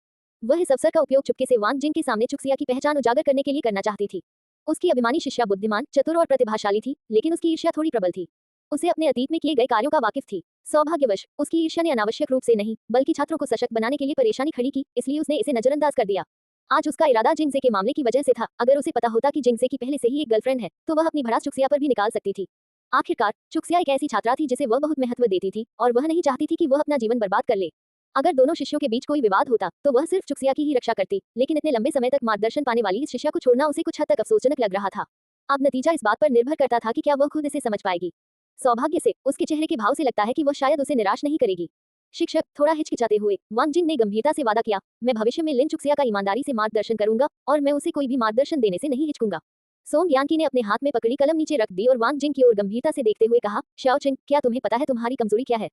वह इस अवसर का उपयोग चुपके से वांग जिंग के सामने चुक्सिया की पहचान उजागर करने के लिए करना चाहती थी। उसकी अभिमानी शिष्या बुद्धिमान, चतुर और प्रतिभाशाली थी, लेकिन उसकी ईर्ष्या थोड़ी प्रबल थी। उसे अपने अतीत में किए गए कार्यों का वाकिफ थी। सौभाग्यवश उसकी ईर्ष्या ने अनावश्यक रूप से नहीं, बल्कि छात्रों को सशक्त बनाने के लिए परेशानी खड़ी की, इसलिए उसने इसे नजरअंदाज कर दिया। आज उसका इरादा जिंगसे के मामले की वजह से था। अगर उसे पता होता कि जिंगसे की पहले से ही एक गर्लफ्रेंड है, तो वह अपनी भड़ास चुक्सिया पर भी निकाल सकती थी। आखिरकार चुक्सिया एक ऐसी छात्रा थी जिसे वह बहुत महत्व देती थी, और वह नहीं चाहती थी कि वह अपना जीवन बर्बाद कर ले। अगर दोनों शिष्यों के बीच कोई विवाद होता, तो वह सिर्फ चुक्सिया की ही रक्षा करती, लेकिन इतने लंबे समय तक मार्गदर्शन पाने वाली इस शिष्या को छोड़ना उसे कुछ हद तक अफसोसजनक लग रहा था। अब नतीजा इस बात पर निर्भर करता था कि क्या वह खुद इसे समझ पाएगी। सौभाग्य से उसके चेहरे के भाव से लगता है कि वह शायद उसे निराश नहीं करेगी। शिक्षक, थोड़ा हिचकिचाते हुए वांग जिंग ने गंभीरता से वादा किया, मैं भविष्य में लिन चुक्सिया का ईमानदारी से मार्गदर्शन करूंगा, और मैं उसे कोई भी मार्गदर्शन देने से नहीं हिचकूंगा। सोंग यांकी ने अपने हाथ में पकड़ी कलम नीचे रख दी और वांग जिंग की ओर गंभीरता से देखते हुए कहा, शाओचिंग, क्या तुम्हें पता है तुम्हारी कमजोरी क्या है?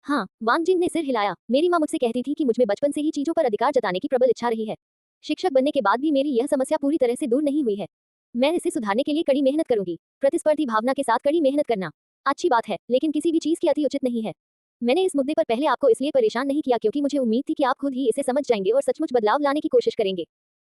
हाँ। वांग जिंग ने सिर हिलाया। मेरी माँ मुझसे कहती थी कि मुझ में बचपन से ही चीजों पर अधिकार जताने की प्रबल इच्छा रही है। शिक्षक बनने के बाद भी मेरी यह समस्या पूरी तरह से दूर नहीं हुई है। मैं इसे सुधारने के लिए कड़ी मेहनत करूंगी। प्रतिस्पर्धी भावना के साथ कड़ी मेहनत करना अच्छी बात है, लेकिन किसी भी चीज की अति उचित नहीं है। मैंने इस मुद्दे पर पहले आपको इसलिए परेशान नहीं किया क्योंकि मुझे उम्मीद थी कि आप खुद ही इसे समझ जाएंगे और सचमुच बदलाव लाने की कोशिश करेंगे।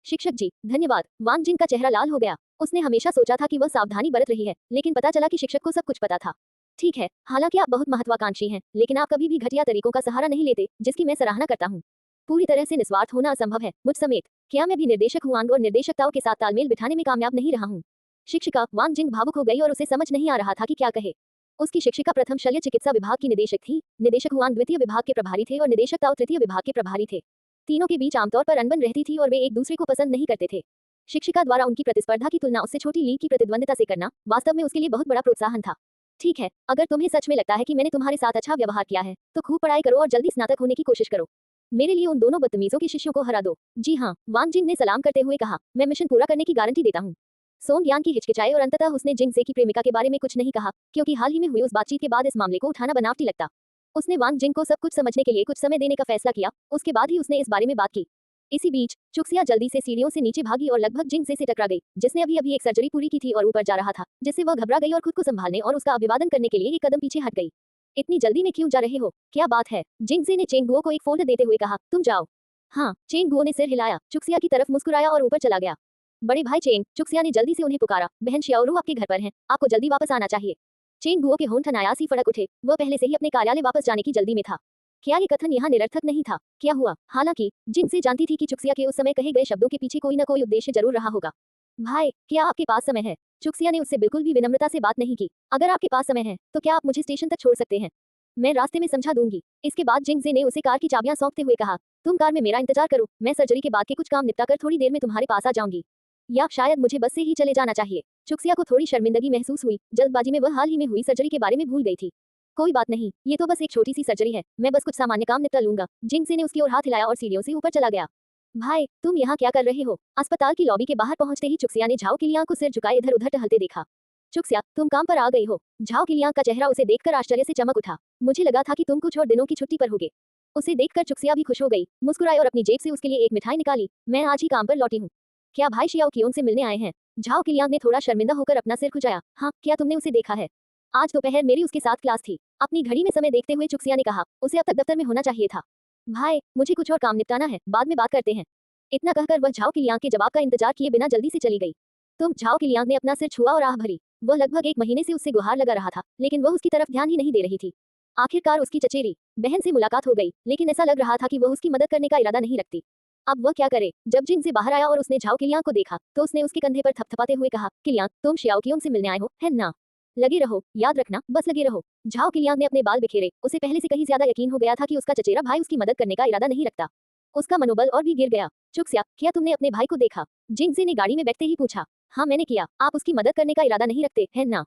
शिक्षक जी, धन्यवाद। वांग जिंग का चेहरा लाल हो गया। उसने हमेशा सोचा था कि वह सावधानी बरत रही है, लेकिन पता चला कि शिक्षक को सब कुछ पता था। ठीक है, हालांकि आप बहुत महत्वाकांक्षी हैं, लेकिन आप कभी भी घटिया तरीकों का सहारा नहीं लेते, जिसकी मैं सराहना करता हूँ। पूरी तरह से निस्वार्थ होना असंभव है, मुझ समेत। क्या मैं भी निर्देशक हुआंग और निर्देशकताओं के साथ तालमेल बिठाने में कामयाब नहीं रहा हूँ? शिक्षिका वांग जिंग भावुक हो गई और उसे समझ नहीं आ रहा था कि क्या कहे। उसकी शिक्षिका प्रथम शल्य चिकित्सा विभाग की निदेशक थी, निदेशक हुआंग द्वितीय विभाग के प्रभारी थे और निदेशक ताओ तृतीय विभाग के प्रभारी थे। तीनों के बीच आमतौर पर अनबन रहती थी और वे एक दूसरे को पसंद नहीं करते थे। शिक्षिका द्वारा उनकी प्रतिस्पर्धा की तुलना उससे छोटी लीग की प्रतिद्वंदिता से करना वास्तव में उसके लिए बहुत बड़ा प्रोत्साहन था। ठीक है, अगर तुम्हें सच में लगता है कि मैंने तुम्हारे साथ अच्छा व्यवहार किया है, तो खूब पढ़ाई करो और जल्दी स्नातक होने की कोशिश करो। मेरे लिए उन दोनों बदतमीजों के शिष्यों को हरा दो। जी हाँ, वांग जिंग ने सलाम करते हुए कहा, मैं मिशन पूरा करने की गारंटी देता हूँ। सोंग यान की हिचकिचाई और अंततः उसने जिंग से की प्रेमिका के बारे में कुछ नहीं कहा, क्योंकि हाल ही में हुई उस बातचीत के बाद इस मामले को उठाना बनावटी लगता। उसने वांग जिंग को सब कुछ समझने के लिए कुछ समय देने का फैसला किया, उसके बाद ही उसने इस बारे में बात की। इसी बीच चुक्सिया जल्दी से सीढ़ियों से नीचे भागी और लगभग जिंग से टकरा गई, जिसने अभी अभी एक सर्जरी पूरी की थी और ऊपर जा रहा था, जिससे वह घबरा गई और खुद को संभालने और उसका अभिवादन करने के लिए एक कदम पीछे हट गई। इतनी जल्दी में क्यों जा रहे हो, क्या बात है? जिंगजे ने चेंग गुओ को एक फोल्डर देते हुए कहा, तुम जाओ। हाँ, चेंग गुओ ने सिर हिलाया, चुक्सिया की तरफ मुस्कुराया और ऊपर चला गया। बड़े भाई चेंग, चुक्सिया ने जल्दी से उन्हें पुकारा, बहन शियाओरू आपके घर पर हैं, आपको जल्दी वापस आना चाहिए। चेंग गुओ के होंठ अनायास ही फड़क उठे, वह पहले से ही अपने कार्यालय वापस जाने की जल्दी में था। क्या ये कथन यहाँ निरर्थक नहीं था? क्या हुआ? हालांकि जिनसे जानती थी कि चुक्सिया के उस समय कहे गए शब्दों के पीछे कोई न कोई उद्देश्य जरूर रहा होगा। भाई, क्या आपके पास समय है? चुक्सिया ने उससे बिल्कुल भी विनम्रता से बात नहीं की। अगर आपके पास समय है, तो क्या आप मुझे स्टेशन तक छोड़ सकते हैं? मैं रास्ते में समझा दूंगी। इसके बाद जिंगजे ने उसे कार की चाबियां सौंपते हुए कहा, तुम कार में मेरा इंतजार करो, मैं सर्जरी के बाद के कुछ काम निपटाकर थोड़ी देर में तुम्हारे पास आ जाऊंगी। या शायद मुझे बस से ही चले जाना चाहिए। चुक्सिया को थोड़ी शर्मिंदगी महसूस हुई, जल्दबाजी में वह हाल ही में हुई सर्जरी के बारे में भूल गई थी। कोई बात नहीं, ये तो बस एक छोटी सी सर्जरी है, मैं बस कुछ सामान्य काम निपटा लूंगा। जिंगसे ने उसकी ओर हाथ हिलाया और सीढ़ियों से ऊपर चला गया। भाई, तुम यहाँ क्या कर रहे हो? अस्पताल की लॉबी के बाहर पहुंचते ही चुक्सिया ने झाओ किलियांग को सिर झुकाए इधर उधर टहलते देखा। चुक्सिया, तुम काम पर आ गई हो? झाओ किलियांग का चेहरा उसे देखकर आश्चर्य से चमक उठा। मुझे लगा था कि तुम कुछ और दिनों की छुट्टी पर होगे। उसे देखकर चुक्सिया भी खुश हो गई, मुस्कुराई और अपनी जेब से उसके लिए एक मिठाई निकाली। मैं आज ही काम पर लौटी हूँ। क्या भाई शियाओ कियोन से मिलने आए हैं? झाओ किलियांग ने थोड़ा शर्मिंदा होकर अपना सिर खुजाया। हाँ, क्या तुमने उसे देखा है? आज दोपहर मेरी उसके साथ क्लास थी। अपनी घड़ी में समय देखते हुए चुक्सिया ने कहा, उसे अब तक दफ्तर में होना चाहिए था। भाई, मुझे कुछ और काम निपटाना है, बाद में बात करते हैं। इतना कहकर वह झाओ किलियांग के जवाब का इंतजार किए बिना जल्दी से चली गई। तुम? झाओ किलियांग ने अपना सिर छुआ और आह भरी। वह लगभग एक महीने से उससे गुहार लगा रहा था, लेकिन वह उसकी तरफ ध्यान ही नहीं दे रही थी। आखिरकार उसकी चचेरी बहन से मुलाकात हो गई, लेकिन ऐसा लग रहा था कि वह उसकी मदद करने का इरादा नहीं रखती। अब वह क्या करे? जब जिंग से बाहर आया और उसने झाओ किलियांग को देखा, तो उसने उसके कंधे पर थपथपाते हुए कहा, किलियांग, तुम शियाओ कियोन से मिलने आए हो, है ना? लगे रहो, याद रखना, बस लगे रहो। झाओ किलियांग ने अपने बाल बिखेरे, उसे पहले से कहीं ज्यादा यकीन हो गया था कि उसका चचेरा भाई उसकी मदद करने का इरादा नहीं रखता। उसका मनोबल और भी गिर गया। चुक्सिया, क्या तुमने अपने भाई को देखा? जिंगजे ने गाड़ी में बैठते ही पूछा। हाँ, मैंने किया। आप उसकी मदद करने का इरादा नहीं रखते, है ना?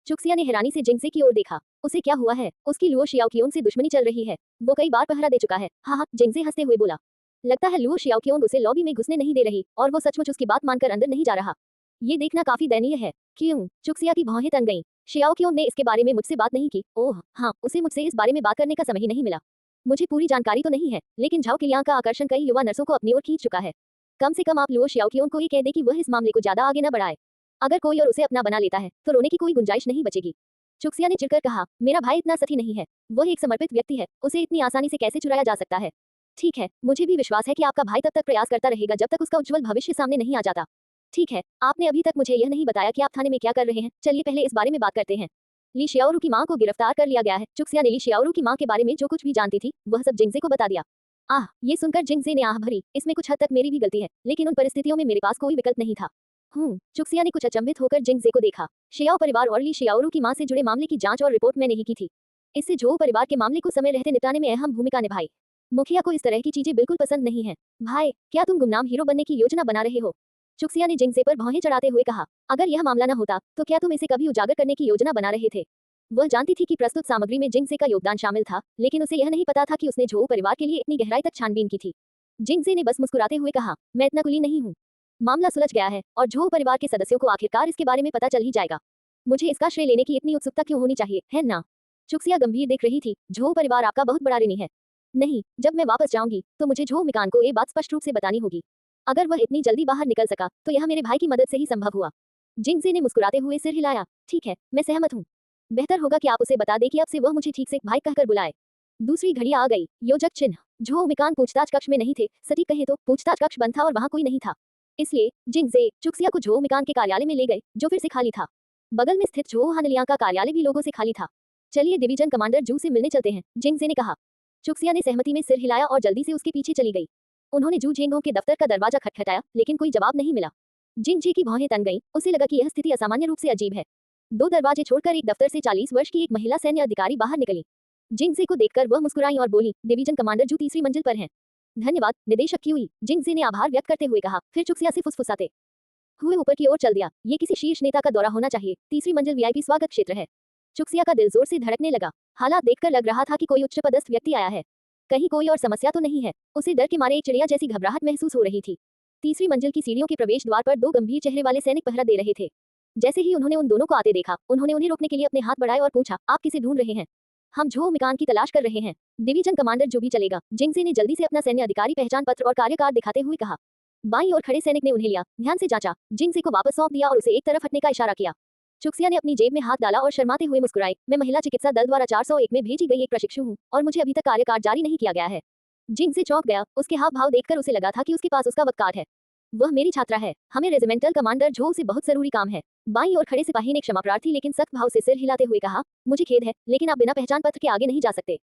चुक्सिया ने हैरानी से जिंगजे की ओर देखा। उसे क्या हुआ है? उसकी लुओ शियाओ कियोन से दुश्मनी चल रही है। वो कई बार पहरा दे चुका है। हाँ, जिंगजे हंसते हुए बोला। लगता है लुओ शियाओ कियोन उसे लॉबी में घुसने नहीं दे रही और वो सचमुच उसकी बात मानकर अंदर नहीं जा रहा। ये देखना काफी दयनीय है। क्यों? चुक्सिया की भौहें तन गईं। शियाओ कियोन ने इसके बारे में मुझसे बात नहीं की। ओह हाँ, उसे मुझसे इस बारे में बात करने का समय ही नहीं मिला। मुझे पूरी जानकारी तो नहीं है, लेकिन झाओ किलियांग का आकर्षण कई युवा नर्सों को अपनी ओर खींच चुका है। कम से कम आप लुओ शियाओ कियोन को ये कह दे कि वह इस मामले को ज्यादा आगे न बढ़ाए। अगर कोई और उसे अपना बना लेता है, तो रोने की कोई गुंजाइश नहीं बचेगी। चुक्सिया ने चिढ़कर कहा, मेरा भाई इतना सठी नहीं है। वह एक समर्पित व्यक्ति है, उसे इतनी आसानी से कैसे चुराया जा सकता है? ठीक है, मुझे भी विश्वास है कि आपका भाई तब तक प्रयास करता रहेगा जब तक उसका उज्जवल भविष्य सामने नहीं आ जाता। ठीक है, आपने अभी तक मुझे यह नहीं बताया कि आप थाने में क्या कर रहे हैं। चलिए पहले इस बारे में बात करते हैं। ली शियाओरू की मां को गिरफ्तार कर लिया गया है। चुक्सिया ने ली शियाओरू की मां के बारे में जो कुछ भी जानती थी, वह सब जिंगजे को बता दिया। आह, ये सुनकर जिंगजे ने आह भरी। इसमें कुछ हद तक मेरी भी गलती है, लेकिन उन परिस्थितियों में मेरे पास कोई विकल्प नहीं था। चुक्सिया ने कुछ अचंभित होकर जिंगजे को देखा। शियाओ परिवार और ली शियाओरू की मां से जुड़े मामले की जांच और रिपोर्ट मैंने ही की थी। इससे झोउ परिवार के मामले को समय रहते निपटाने में अहम भूमिका निभाई। मुखिया को इस तरह की चीजें बिल्कुल पसंद नहीं है। भाई, क्या तुम गुमनाम हीरो बनने की योजना बना रहे हो? चुक्सिया ने जिंगजे पर भौहें चढ़ाते हुए कहा। अगर यह मामला न होता, तो क्या तुम इसे कभी उजागर करने की योजना बना रहे थे? वह जानती थी कि प्रस्तुत सामग्री में जिंगजे का योगदान शामिल था, लेकिन उसे यह नहीं पता था कि उसने झोउ परिवार के लिए इतनी गहराई तक छानबीन की थी। जिंगजे ने बस मुस्कुराते हुए कहा, मैं इतना कुली नहीं हूँ। मामला सुलझ गया है और झोउ परिवार के सदस्यों को आखिरकार इसके बारे में पता चल ही जाएगा। मुझे इसका श्रेय लेने की इतनी उत्सुकता क्यों होनी चाहिए, है ना? चुक्सिया गंभीर दिख रही थी। झोउ परिवार आपका बहुत बड़ा ऋणी है। नहीं, जब मैं वापस जाऊंगी तो मुझे झोउ मिकान को ये बात स्पष्ट रूप से बतानी होगी। अगर वह इतनी जल्दी बाहर निकल सका, तो यह मेरे भाई की मदद से ही संभव हुआ। जिंगजे ने मुस्कुराते हुए सिर हिलाया। ठीक है, मैं सहमत हूँ। बेहतर होगा कि आप उसे बता दें कि अब से वह मुझे ठीक से भाई कहकर बुलाए। दूसरी घड़ी आ गई। योजक चिन्ह। झोउ मिकान पूछताछ कक्ष में नहीं थे, सटीक कहे तो पूछताछ कक्ष बंद था और वहां कोई नहीं था। इसलिए जिंगजे चुक्सिया को झोउ मिकान के कार्यालय में ले गए, जो फिर से खाली था। बगल में स्थित झोउ हानलियांग का कार्यालय भी लोगों से खाली था। चलिए डिवीजन कमांडर जू से मिलने चलते हैं, जिंगजे ने कहा। चुक्सिया ने सहमति में सिर हिलाया और जल्दी से उसके पीछे चली गई। उन्होंने जू झेंगोंग के दफ्तर का दरवाजा खटखटाया, लेकिन कोई जवाब नहीं मिला। जिंग जी की भौहें तन गईं, उसे लगा कि यह स्थिति असामान्य रूप से अजीब है। 2 दरवाजे छोड़कर एक दफ्तर से 40 वर्ष की एक महिला सैन्य अधिकारी बाहर निकली। जिंग जी को देखकर वह मुस्कुराई और बोली, डिवीजन कमांडर जू तीसरी मंजिल पर हैं। धन्यवाद निदेशक क्यूई, जिंग जी ने आभार व्यक्त करते हुए कहा, फिर चुक्सिया से फुसफुसाते हुए ऊपर की ओर चल दिया। ये किसी शीर्ष नेता का दौरा होना चाहिए। तीसरी मंजिल वीआईपी स्वागत क्षेत्र है। चुक्सिया का दिल जोर से धड़कने लगा। हालात देखकर लग रहा था कि कोई उच्च पदस्थ व्यक्ति आया है। कहीं कोई और समस्या तो नहीं है। उसे डर के मारे एक चिड़िया जैसी घबराहट महसूस हो रही थी। तीसरी मंजिल की सीढ़ियों के प्रवेश द्वार पर 2 गंभीर चेहरे वाले सैनिक पहरा दे रहे थे। जैसे ही उन्होंने उन दोनों को आते देखा, उन्होंने उन्हें रोकने के लिए अपने हाथ बढ़ाए और पूछा, आप किसे ढूंढ रहे हैं? हम झो मिकान की तलाश कर रहे हैं। डिवीजन कमांडर जो भी चलेगा। जिंगजे ने जल्दी से अपना सैन्य अधिकारी पहचान पत्र और कार्यकाल दिखाते हुए कहा। बाईं ओर खड़े सैनिक ने उन्हें लिया, ध्यान से जांचा, जिंगजे को वापस सौंप दिया और उसे एक तरफ हटने का इशारा किया। चुक्सिया ने अपनी जेब में हाथ डाला और शर्माते हुए मुस्कुराई, मैं महिला चिकित्सा दल द्वारा 401 में भेजी गई एक प्रशिक्षु हूँ और मुझे अभी तक कार्यकाल जारी नहीं किया गया है। जिंगजे चौंक गया, उसके हाव भाव देखकर उसे लगा था कि उसके पास उसका वक्त कार्ड है। वह मेरी छात्रा है। हमें रेजिमेंटल कमांडर झो से बहुत जरूरी काम है। बाईं ओर खड़े सिपाही ने क्षमा प्रार्थी लेकिन सख्त भाव से सिर हिलाते हुए कहा, मुझे खेद है, लेकिन आप बिना पहचान पत्र के आगे नहीं जा सकते।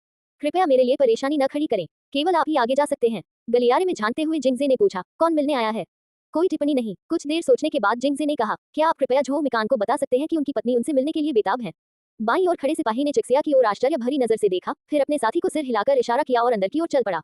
कृपया मेरे लिए परेशानी न खड़ी करें। केवल आप ही आगे जा सकते हैं। गलियारे में झांकते हुए जिंगजे ने पूछा, कौन मिलने आया है? कोई टिप्पणी नहीं। कुछ देर सोचने के बाद जिंगजे ने कहा, क्या आप कृपया झो मिकान को बता सकते हैं कि उनकी पत्नी उनसे मिलने के लिए बेताब है? बाईं ओर खड़े सिपाही ने चुक्सिया की ओर आश्चर्य भरी नजर से देखा, फिर अपने साथी को सिर हिलाकर इशारा किया और अंदर की ओर चल पड़ा।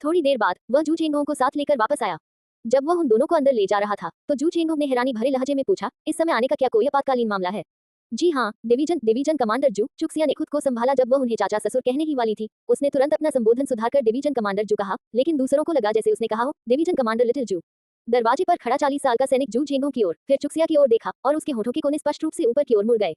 थोड़ी देर बाद वह जू झेंगोंग को साथ लेकर वापस आया। जब वह उन दोनों को अंदर ले जा रहा था, तो जू झेंगोंग ने हैरानी भरे लहजे में पूछा, इस समय आने का क्या कोई आपातकालीन मामला है? जी हाँ, डिवीजन कमांडर जू। चुक्सिया ने खुद को संभाला जब वह उन्हें चाचा ससुर कहने ही वाली थी। उसने तुरंत अपना संबोधन सुधारकर डिवीजन कमांडर जू कहा, लेकिन दूसरों को लगा जैसे उसने कहा हो, डिवीजन कमांडर लिटिल जू। दरवाजे पर खड़ा 40 साल का सैनिक जू झेंगोंग की ओर, फिर चुक्सिया की ओर देखा और उसके होठों के कोने स्पष्ट रूप से ऊपर की ओर मुड़ गए।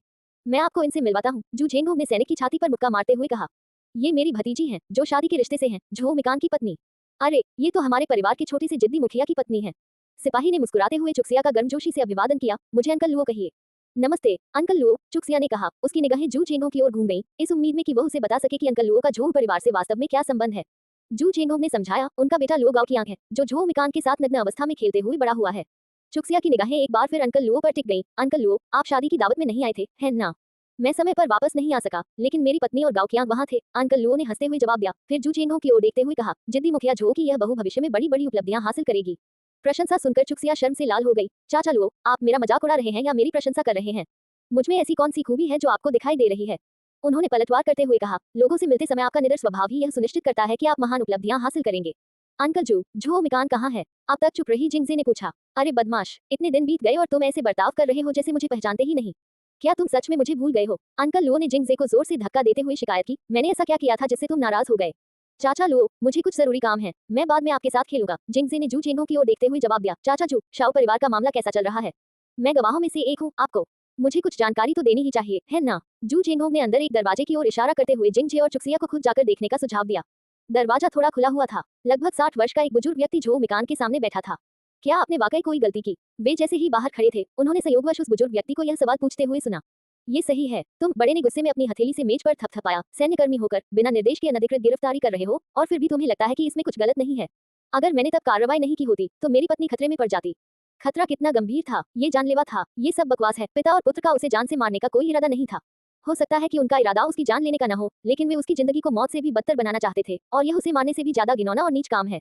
मैं आपको इनसे मिलवाता हूँ, जू झेंगोंग ने सैनिक की छाती पर मुक्का मारते हुए कहा। ये मेरी भतीजी हैं, जो शादी के रिश्ते से हैं, झो मिकान की पत्नी। अरे, ये तो हमारे परिवार के छोटी सी जिद्दी मुखिया की पत्नी है। सिपाही ने मुस्कुराते हुए चुक्सिया का गर्मजोशी से अभिवादन किया, मुझे अंकल लुओ कहिए। नमस्ते अंकल लुओ, चुक्सिया ने कहा। उसकी निगाहें जू झेंगोंग की ओर घूम गईं, इस उम्मीद में कि वह उसे बता सके कि अंकल लुओ का झो परिवार से वास्तव में क्या संबंध है। जू झेंगोंग ने समझाया, उनका बेटा लुओ गाओ की आंख है, जो झो मिकान के साथ नग्न अवस्था में खेलते हुए बड़ा हुआ है। चुक्सिया की निगाहें एक बार फिर अंकल लुओ पर टिक गईं। अंकल लुओ, आप शादी की दावत में नहीं आए थे, है ना? मैं समय पर वापस नहीं आ सका, लेकिन मेरी पत्नी और गाओ की आंख वहां थे, अंकल लुओ ने हंसते हुए जवाब दिया। फिर जू झेंगोंग की ओर देखते हुए कहा, जिद्दी मुखिया झो की यह बहू भविष्य में बड़ी बड़ी उपलब्धियां हासिल करेगी। प्रशंसा सुनकर चुक्सिया शर्म से लाल हो गई। चाचा लुओ, आप मेरा मजाक उड़ा रहे हैं या मेरी प्रशंसा कर रहे हैं? मुझमें ऐसी कौन सी खूबी है जो आपको दिखाई दे रही है? उन्होंने पलटवार करते हुए कहा, लोगों से मिलते समय आपका निडर स्वभाव ही यह सुनिश्चित करता है कि आप महान उपलब्धियां हासिल करेंगे। अंकल जू, झो मिकान कहाँ है? अब तक चुप रही जिंगजे ने पूछा। अरे बदमाश, इतने दिन बीत गए और तुम ऐसे बर्ताव कर रहे हो जैसे मुझे पहचानते ही नहीं। क्या तुम सच में मुझे भूल गए हो? अंकल लुओ ने जिंगजे को जोर से धक्का देते हुए शिकायत की, मैंने ऐसा क्या किया था जिससे तुम नाराज हो गए? चाचा लुओ, मुझे कुछ जरूरी काम है, मैं बाद में आपके साथ खेलूंगा, जिंगजे ने जू झेंगोंग की ओर देखते हुए जवाब दिया। चाचा जू, शाओ परिवार का मामला कैसा चल रहा है? मैं गवाहों में से एक हूँ, आपको मुझे कुछ जानकारी तो देनी ही चाहिए, है ना? जू झेंगोंग ने अंदर एक दरवाजे की ओर इशारा करते हुए जिंगजे और चुक्सिया को खुद जाकर देखने का सुझाव दिया। दरवाजा थोड़ा खुला हुआ था। लगभग 60 वर्ष का एक बुजुर्ग व्यक्ति झो मिकान के सामने बैठा था। क्या आपने वाकई कोई गलती की? वे जैसे ही बाहर खड़े थे, उन्होंने संयोगवश उस बुजुर्ग व्यक्ति को यह सवाल पूछते हुए सुना। ये सही है, तुम बड़े ने गुस्से में अपनी हथेली से मेज पर थपथपाया, सैन्यकर्मी होकर बिना निर्देश के अनधिकृत गिरफ्तारी कर रहे हो और फिर भी तुम्हें लगता है कि इसमें कुछ गलत नहीं है। अगर मैंने तब कार्रवाई नहीं की होती तो मेरी पत्नी खतरे में पड़ जाती। खतरा कितना गंभीर था, ये जानलेवा था, ये सब बकवास है। पिता और पुत्र का उसे जान से मारने का कोई इरादा नहीं था। हो सकता है कि उनका इरादा उसकी जान लेने का न हो, लेकिन वे उसकी जिंदगी को मौत से भी बदतर बनाना चाहते थे और यह उसे मारने से भी ज्यादा घिनौना और नीच काम है।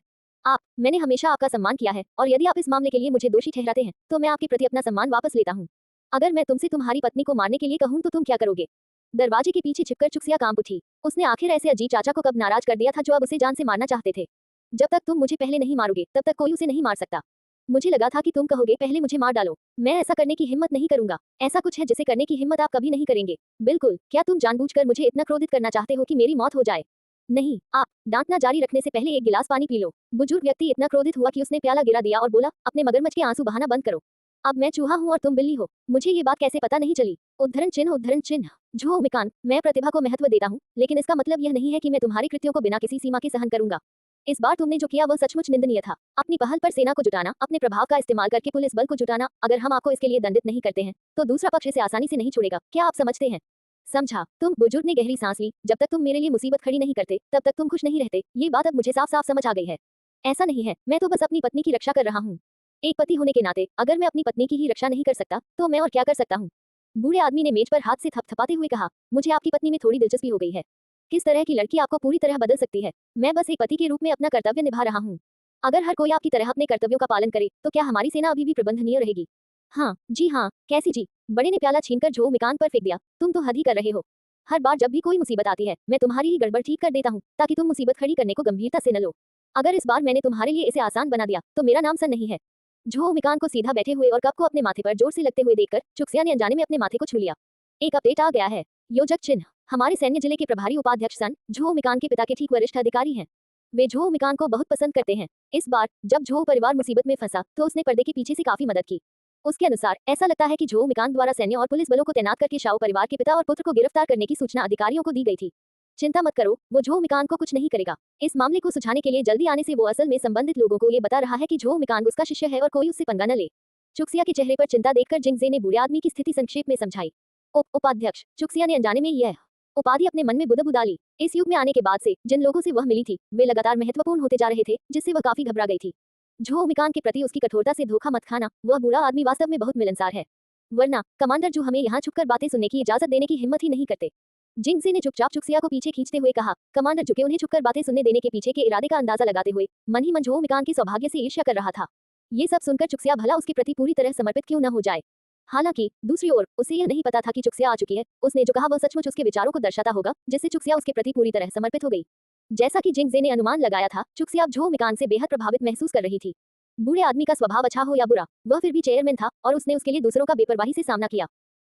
मैंने हमेशा आपका सम्मान किया है और यदि आप इस मामले के लिए मुझे दोषी ठहराते हैं तो मैं आपके प्रति अपना सम्मान वापस लेता हूँ। अगर मैं तुमसे तुम्हारी पत्नी को मारने के लिए कहूँ तो तुम क्या करोगे? दरवाजे के पीछे छिपकर चुक्सिया कांप उठी। उसने आखिर ऐसे अजीब चाचा को कब नाराज कर दिया था जो अब उसे जान से मारना चाहते थे। जब तक तुम मुझे पहले नहीं मारोगे तब तक कोई उसे नहीं मार सकता। मुझे लगा था कि तुम कहोगे पहले मुझे मार डालो। मैं ऐसा करने की हिम्मत नहीं करूंगा। ऐसा कुछ है जिसे करने की हिम्मत आप कभी नहीं करेंगे। बिल्कुल, क्या तुम जानबूझकर मुझे इतना क्रोधित करना चाहते हो कि मेरी मौत हो जाए? नहीं, आप डांटना जारी रखने से पहले एक गिलास पानी पी लो। बुजुर्ग व्यक्ति इतना क्रोधित हुआ कि उसने प्याला गिरा दिया और बोला, अपने मगरमच्छ के आंसू बहाना बंद करो। अब मैं चूहा हूँ और तुम बिल्ली हो। मुझे ये बात कैसे पता नहीं चली? उद्धरण चिन्ह। झो मिकान, मैं प्रतिभा को महत्व देता हूँ, लेकिन इसका मतलब यह नहीं है कि मैं तुम्हारे कृत्यों को बिना किसी सीमा के सहन करूंगा। इस बार तुमने जो किया वह सचमुच निंदनीय था। अपनी पहल पर सेना को जुटाना, अपने प्रभाव का इस्तेमाल करके पुलिस बल को जुटाना। अगर हम आपको इसके लिए दंडित नहीं करते हैं तो दूसरा पक्ष इसे आसानी से नहीं छोड़ेगा। क्या आप समझते हैं? समझा। तुम, बुजुर्ग ने गहरी सांस ली। जब तक तुम मेरे लिए मुसीबत खड़ी नहीं करते तब तक तुम खुश नहीं रहते। ये बात अब मुझे साफ साफ समझ आ गई है। ऐसा नहीं है, मैं तो बस अपनी पत्नी की रक्षा कर रहा हूँ। एक पति होने के नाते अगर मैं अपनी पत्नी की ही रक्षा नहीं कर सकता तो मैं और क्या कर सकता हूँ? बूढ़े आदमी ने मेज पर हाथ से थपथपाते हुए कहा, मुझे आपकी पत्नी में थोड़ी दिलचस्पी हो गई है। किस तरह की लड़की आपको पूरी तरह बदल सकती है। मैं बस एक पति के रूप में अपना कर्तव्य निभा रहा हूँ। अगर हर कोई आपकी तरह अपने कर्तव्यों का पालन करे तो क्या हमारी सेना अभी भी प्रबंधनीय रहेगी? हाँ जी हाँ, कैसी जी? बड़े ने प्याला छीनकर झो मिकान पर फेंक दिया। तुम तो हद ही कर रहे हो। हर बार जब भी कोई मुसीबत आती है मैं तुम्हारी ही गड़बड़ ठीक कर देता हूँ ताकि तुम मुसीबत खड़ी करने को गंभीरता से न लो। अगर इस बार मैंने तुम्हारे लिए इसे आसान बना दिया तो मेरा नाम सन नहीं है। झो मिकान को सीधा बैठे हुए और कप को अपने माथे पर जोर से लगते हुए देखकर चुक्सिया ने अनजाने में अपने माथे को छू लिया। एक अपडेट आ गया है। योजक चिन्ह हमारे सैन्य जिले के प्रभारी उपाध्यक्ष सन झो मिकान के पिता के ठीक वरिष्ठ अधिकारी हैं। वे झो मिकान को बहुत पसंद करते हैं। इस बार जब झो परिवार मुसीबत में फंसा तो उसने पर्दे के पीछे से काफी मदद की। उसके अनुसार ऐसा लगता है कि झो मिकान द्वारा सैन्य और पुलिस बलों को तैनात करके शाओ परिवार के पिता और पुत्र को गिरफ्तार करने की सूचना अधिकारियों को दी गई थी। चिंता मत करो, वो झो मिकान को कुछ नहीं करेगा। इस मामले को सुलझाने के लिए जल्दी आने से वो असल में संबंधित लोगों को ये बता रहा है कि झो मिकान उसका शिष्य है और कोई उससे पंगा न ले। चुक्सिया के चेहरे पर चिंता देखकर जिंगजे ने बूढ़े आदमी की स्थिति संक्षेप में समझाई। उपाध्यक्ष चुक्सिया ने अनजाने में यह उपाधि अपने मन में बुदबुदा ली। इस युग में आने के बाद से जिन लोगों से वह मिली थी वे लगातार महत्वपूर्ण होते जा रहे थे, जिससे वह काफी घबरा गई थी। झो मिकान के प्रति उसकी कठोरता से धोखा मत खाना, वह बूढ़ा आदमी वास्तव में बहुत मिलनसार है। वरना कमांडर जो हमें यहाँ छुपकर बातें सुनने की इजाजत देने की हिम्मत ही नहीं करते। जिंगजे ने चुपचाप चुक्सिया को पीछे खींचते हुए कहा। कमांडर झुके उन्हें छुपकर बातें सुनने देने के पीछे के इरादे का अंदाजा लगाते हुए मन ही मन झो मिकान के सौभाग्य से ईर्ष्या कर रहा था। ये सब सुनकर चुक्सिया भला उसके प्रति पूरी तरह समर्पित क्यों न हो जाए। हालांकि दूसरी ओर उसे यह नहीं पता था कि चुक्सिया आ चुकी है। उसने जो कहा वह सचमुच उसके विचारों को दर्शाता होगा, जिससे चुक्सिया उसके प्रति पूरी तरह समर्पित हो गई। जैसा कि जिंगजे ने अनुमान लगाया था, चुक्सिया अब झो मिकान से बेहद प्रभावित महसूस कर रही थी। बूढ़े आदमी का स्वभाव अच्छा हो या बुरा, वह फिर भी चेयरमैन था और उसने उसके लिए दूसरों का बेपरवाही से सामना किया।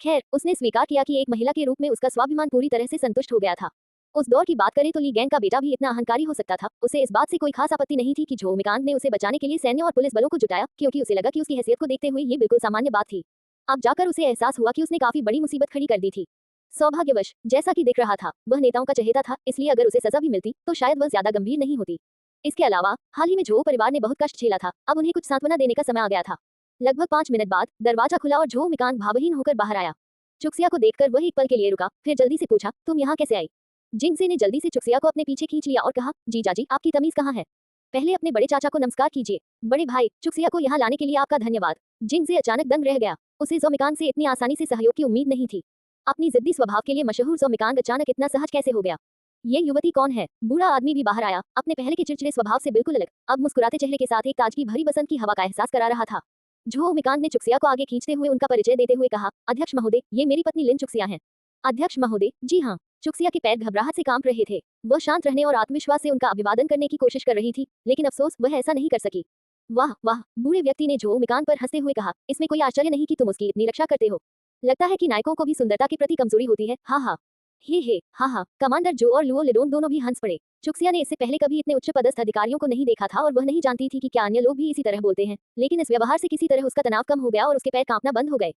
खैर, उसने स्वीकार किया कि एक महिला के रूप में उसका स्वाभिमान पूरी तरह से संतुष्ट हो गया था। उस दौर की बात करें तो ली गैंग का बेटा भी इतना अहंकारी हो सकता था। उसे इस बात से कोई खास आपत्ति नहीं थी कि झो मिकान ने उसे बचाने के लिए सैन्य और पुलिस बलों को जुटाया, क्योंकि उसे लगा कि उसकी हैसियत को देखते हुए ये बिल्कुल सामान्य बात थी। अब जाकर उसे एहसास हुआ कि उसने काफी बड़ी मुसीबत खड़ी कर दी थी। सौभाग्यवश जैसा कि दिख रहा था वह नेताओं का चहेता था, इसलिए अगर उसे सजा भी मिलती तो शायद वह ज्यादा गंभीर नहीं होती। इसके अलावा हाल ही में झो परिवार ने बहुत कष्ट झेला था, अब उन्हें कुछ सांत्वना देने का समय आ गया था। लगभग 5 मिनट बाद दरवाजा खुला और झो मिकान भावहीन होकर बाहर आया। चुक्सिया को देखकर वह एक पल के लिए रुका, फिर जल्दी से पूछा, तुम यहाँ कैसे आई? जिंगजे ने जल्दी से चुक्सिया को अपने पीछे खींच लिया और कहा, जीजाजी आपकी तमीज कहाँ है? पहले अपने बड़े चाचा को नमस्कार कीजिए। बड़े भाई, चुक्सिया को यहाँ लाने के लिए आपका धन्यवाद। जिंगजे अचानक दंग रह गया। उसे ज़ोमिकान से इतनी आसानी से सहयोग की उम्मीद नहीं थी। अपनी जिद्दी स्वभाव के लिए मशहूर ज़ोमिकान अचानक इतना सहज कैसे हो गया? ये युवती कौन है? बूढ़ा आदमी भी बाहर आया, अपने पहले के चिड़चिड़े स्वभाव से बिल्कुल अलग, अब मुस्कुराते चेहरे के साथ एक ताजगी भरी बसंत की हवा का एहसास करा रहा था। झो मिकान ने चुक्सिया को आगे खींचते हुए उनका परिचय देते हुए कहा, अध्यक्ष महोदय, ये मेरी पत्नी लिन चुक्सिया हैं। अध्यक्ष महोदय, जी हाँ। चुक्सिया के पैर घबराहट से कांप रहे थे। वह शांत रहने और आत्मविश्वास से उनका अभिवादन करने की कोशिश कर रही थी, लेकिन अफसोस वह ऐसा नहीं कर सकी। वाह वाह, बूढ़े व्यक्ति ने झो मिकान पर हंसते हुए कहा, इसमें कोई आश्चर्य नहीं कि तुम उसकी इतनी रक्षा करते हो। लगता है कि नायकों को भी सुंदरता के प्रति कमजोरी होती है। हाँ हाँ, हे हाँ हाँ। कमांडर जो और लुओ लिडोन दोनों भी हंस पड़े। चुक्सिया ने इससे पहले कभी इतने उच्च पदस्थ अधिकारियों को नहीं देखा था और वह नहीं जानती थी कि क्या अन्य लोग भी इसी तरह बोलते हैं, लेकिन इस व्यवहार से किसी तरह उसका तनाव कम हो गया और उसके पैर कांपना बंद हो गए।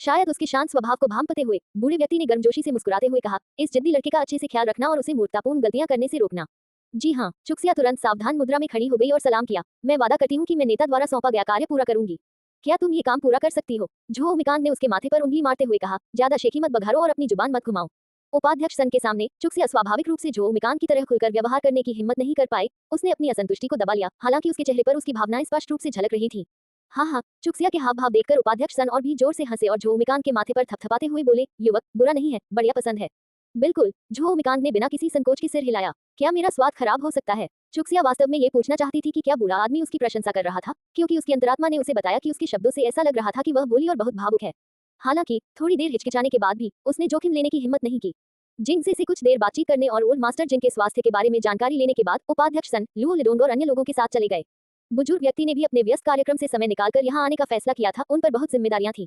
शायद उसके शांत स्वभाव को भांपते हुए बूढ़े व्यक्ति ने गर्मजोशी से मुस्कुराते हुए कहा, इस जिद्दी लड़के का अच्छे से ख्याल रखना और उसे मूर्खतापूर्ण गलतियां करने से रोकना। जी हाँ। चुक्सिया तुरंत सावधान मुद्रा में खड़ी हो गई और सलाम किया। मैं वादा करती हूँ कि मैं नेता द्वारा सौंपा गया कार्य पूरा करूंगी। क्या तुम ये काम पूरा कर सकती हो? झो मिकान ने उसके माथे पर उंगली मारते हुए कहा, ज्यादा शेखी मत बघारो और अपनी जुबान मत घुमाओ। उपाध्यक्ष सन के सामने चुक्सिया स्वाभाविक रूप से झो मिकान की तरह खुलकर व्यवहार करने की हिम्मत नहीं कर पाए। उसने अपनी असंतुष्टि को दबा लिया, हालांकि उसके चेहरे पर उसकी भावनाएं स्पष्ट रूप से झलक रही थी। हाँ हाँ। चुक्सिया के हाव भाव देखकर उपाध्यक्ष सन और भी जोर से हंसे और झो मिकान के माथे पर थपथपाते हुए बोले, युवक बुरा नहीं है, बढ़िया पसंद है। बिल्कुल। झो मिकान ने बिना किसी संकोच के सिर हिलाया। क्या मेरा स्वाद खराब हो सकता है? चुक्सिया वास्तव में ये पूछना चाहती थी कि क्या बूढ़ा आदमी उसकी प्रशंसा कर रहा था, क्योंकि उसकी अंतरात्मा ने उसे बताया कि उसके शब्दों से ऐसा लग रहा था कि वह भोली और बहुत भावुक है। हालांकि थोड़ी देर हिचकिचाने के बाद भी उसने जोखिम लेने की हिम्मत नहीं की। जिंगसे से कुछ देर बातचीत करने और ओल्ड मास्टर जिंग के स्वास्थ्य के बारे में जानकारी लेने के बाद उपाध्यक्ष सन लुओ लिडोंग और अन्य लोगों के साथ चले गए। बुजुर्ग व्यक्ति ने भी अपने व्यस्त कार्यक्रम से समय निकालकर यहाँ आने का फैसला किया था। उन पर बहुत जिम्मेदारियां थी।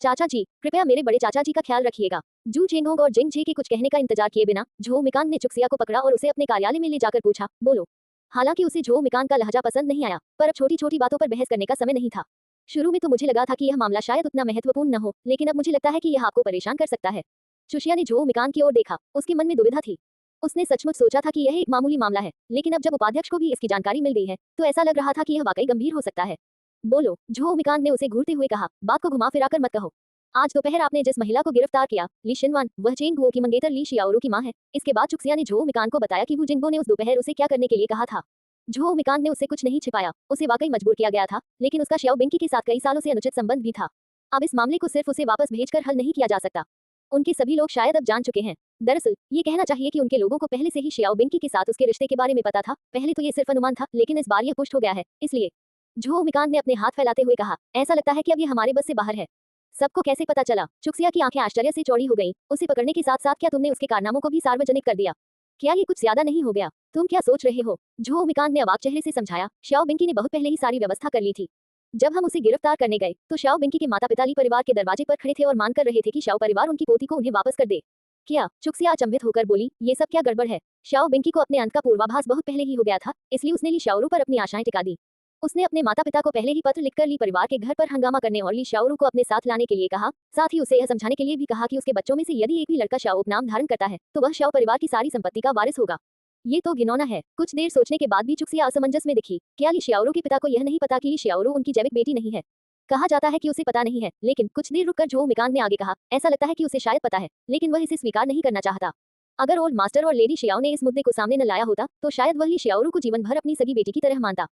चाचा जी, कृपया मेरे बड़े चाचा जी का ख्याल रखिएगा। जू चेंगोंग और जिंग जे के कुछ कहने का इंतजार किए बिना झो मिकान ने चुक्सिया को पकड़ा और उसे अपने कार्यालय में ले जाकर पूछा, बोलो। हालांकि उसे झो मिकान का लहजा पसंद नहीं आया, पर अब छोटी छोटी बातों पर बहस करने का समय नहीं था। शुरू में तो मुझे लगा था कि यह मामला शायद उतना महत्वपूर्ण न हो, लेकिन अब मुझे लगता है कि यह आपको परेशान कर सकता है। चुशिया ने झो मिकान की ओर देखा। उसके मन में दुविधा थी। उसने सचमुच सोचा था कि यह एक मामूली मामला है, लेकिन अब जब उपाध्यक्ष को भी इसकी जानकारी मिल गई है तो ऐसा लग रहा था कि यह वाकई गंभीर हो सकता है। बोलो। झो मिकान ने उसे घूरते हुए कहा, बात को घुमा फिराकर मत कहो। आज दोपहर आपने जिस महिला को गिरफ्तार किया, ली शिनवान, वह चेंग गुओ की मंगेतर ली शियाओरू की मां है। इसके बाद चुक्सिया ने झो मिकान को बताया कि वू जिंगबो ने उस दोपहर उसे क्या करने के लिए कहा था। झो मिकान ने उससे कुछ नहीं छिपाया, उसे वाकई मजबूर किया गया था, लेकिन उसका शियाओ बिंकी के साथ कई सालों से अनुचित संबंध भी था। अब इस मामले को सिर्फ उसे वापस भेजकर हल नहीं किया जा सकता। उनके सभी लोग शायद अब जान चुके हैं। दरअसल ये कहना चाहिए कि उनके लोगों को पहले से ही शियाओ बिंकी के साथ उसके रिश्ते के बारे में पता था। पहले तो ये सिर्फ अनुमान था, लेकिन इस बार यह पुष्ट हो गया है। इसलिए झो मिकान ने अपने हाथ फैलाते हुए कहा, ऐसा लगता है कि अब ये हमारे बस से बाहर है। सबको कैसे पता चला? चुक्सिया की आंखें आश्चर्य से चौड़ी हो गईं। उसे पकड़ने के साथ साथ क्या तुमने उसके कारनामों को भी सार्वजनिक कर दिया? क्या ये कुछ ज्यादा नहीं हो गया? तुम क्या सोच रहे हो? झो मिकान ने अवाक चेहरे से समझाया, शियाओ बिंकी ने बहुत पहले ही सारी व्यवस्था कर ली थी। जब हम उसे गिरफ्तार करने गए तो शियाओ बिंकी के माता पिता ली परिवार के दरवाजे पर खड़े थे और मान कर रहे थे कि शियाओ परिवार उनकी पोती को उन्हें वापस कर दे। क्या? चुक्सिया अचंभित होकर बोली, ये सब क्या गड़बड़ है? शियाओ बिंकी को अपने अंत का पूर्वाभास बहुत पहले ही हो गया था, इसलिए उसने ली शियाओरू पर अपनी आशाएं टिका दी। उसने अपने माता पिता को पहले ही पत्र लिखकर ली परिवार के घर पर हंगामा करने और ली शियाओरू को अपने साथ लाने के लिए कहा। साथ ही उसे यह समझाने के लिए भी कहा कि उसके बच्चों में से यदि एक भी लड़का शियाओ उपनाम धारण करता है तो वह शियाओ परिवार की सारी संपत्ति का वारिस होगा। ये तो घिनौना है। कुछ देर सोचने के बाद भी चुक्सिया असमंजस में दिखी। क्या ली शियाओरू के पिता को यह नहीं पता कि ली शियाओरू उनकी जैविक बेटी नहीं है? कहा जाता है कि उसे पता नहीं है, लेकिन कुछ देर रुककर झो मिकान ने आगे कहा, ऐसा लगता है कि उसे शायद पता है, लेकिन वह इसे स्वीकार नहीं करना चाहता। अगर ओल्ड मास्टर और लेडी शियाओ ने इस मुद्दे को सामने न लाया होता तो शायद वह ली शियाओरू को जीवन भर अपनी सगी बेटी की तरह मानता।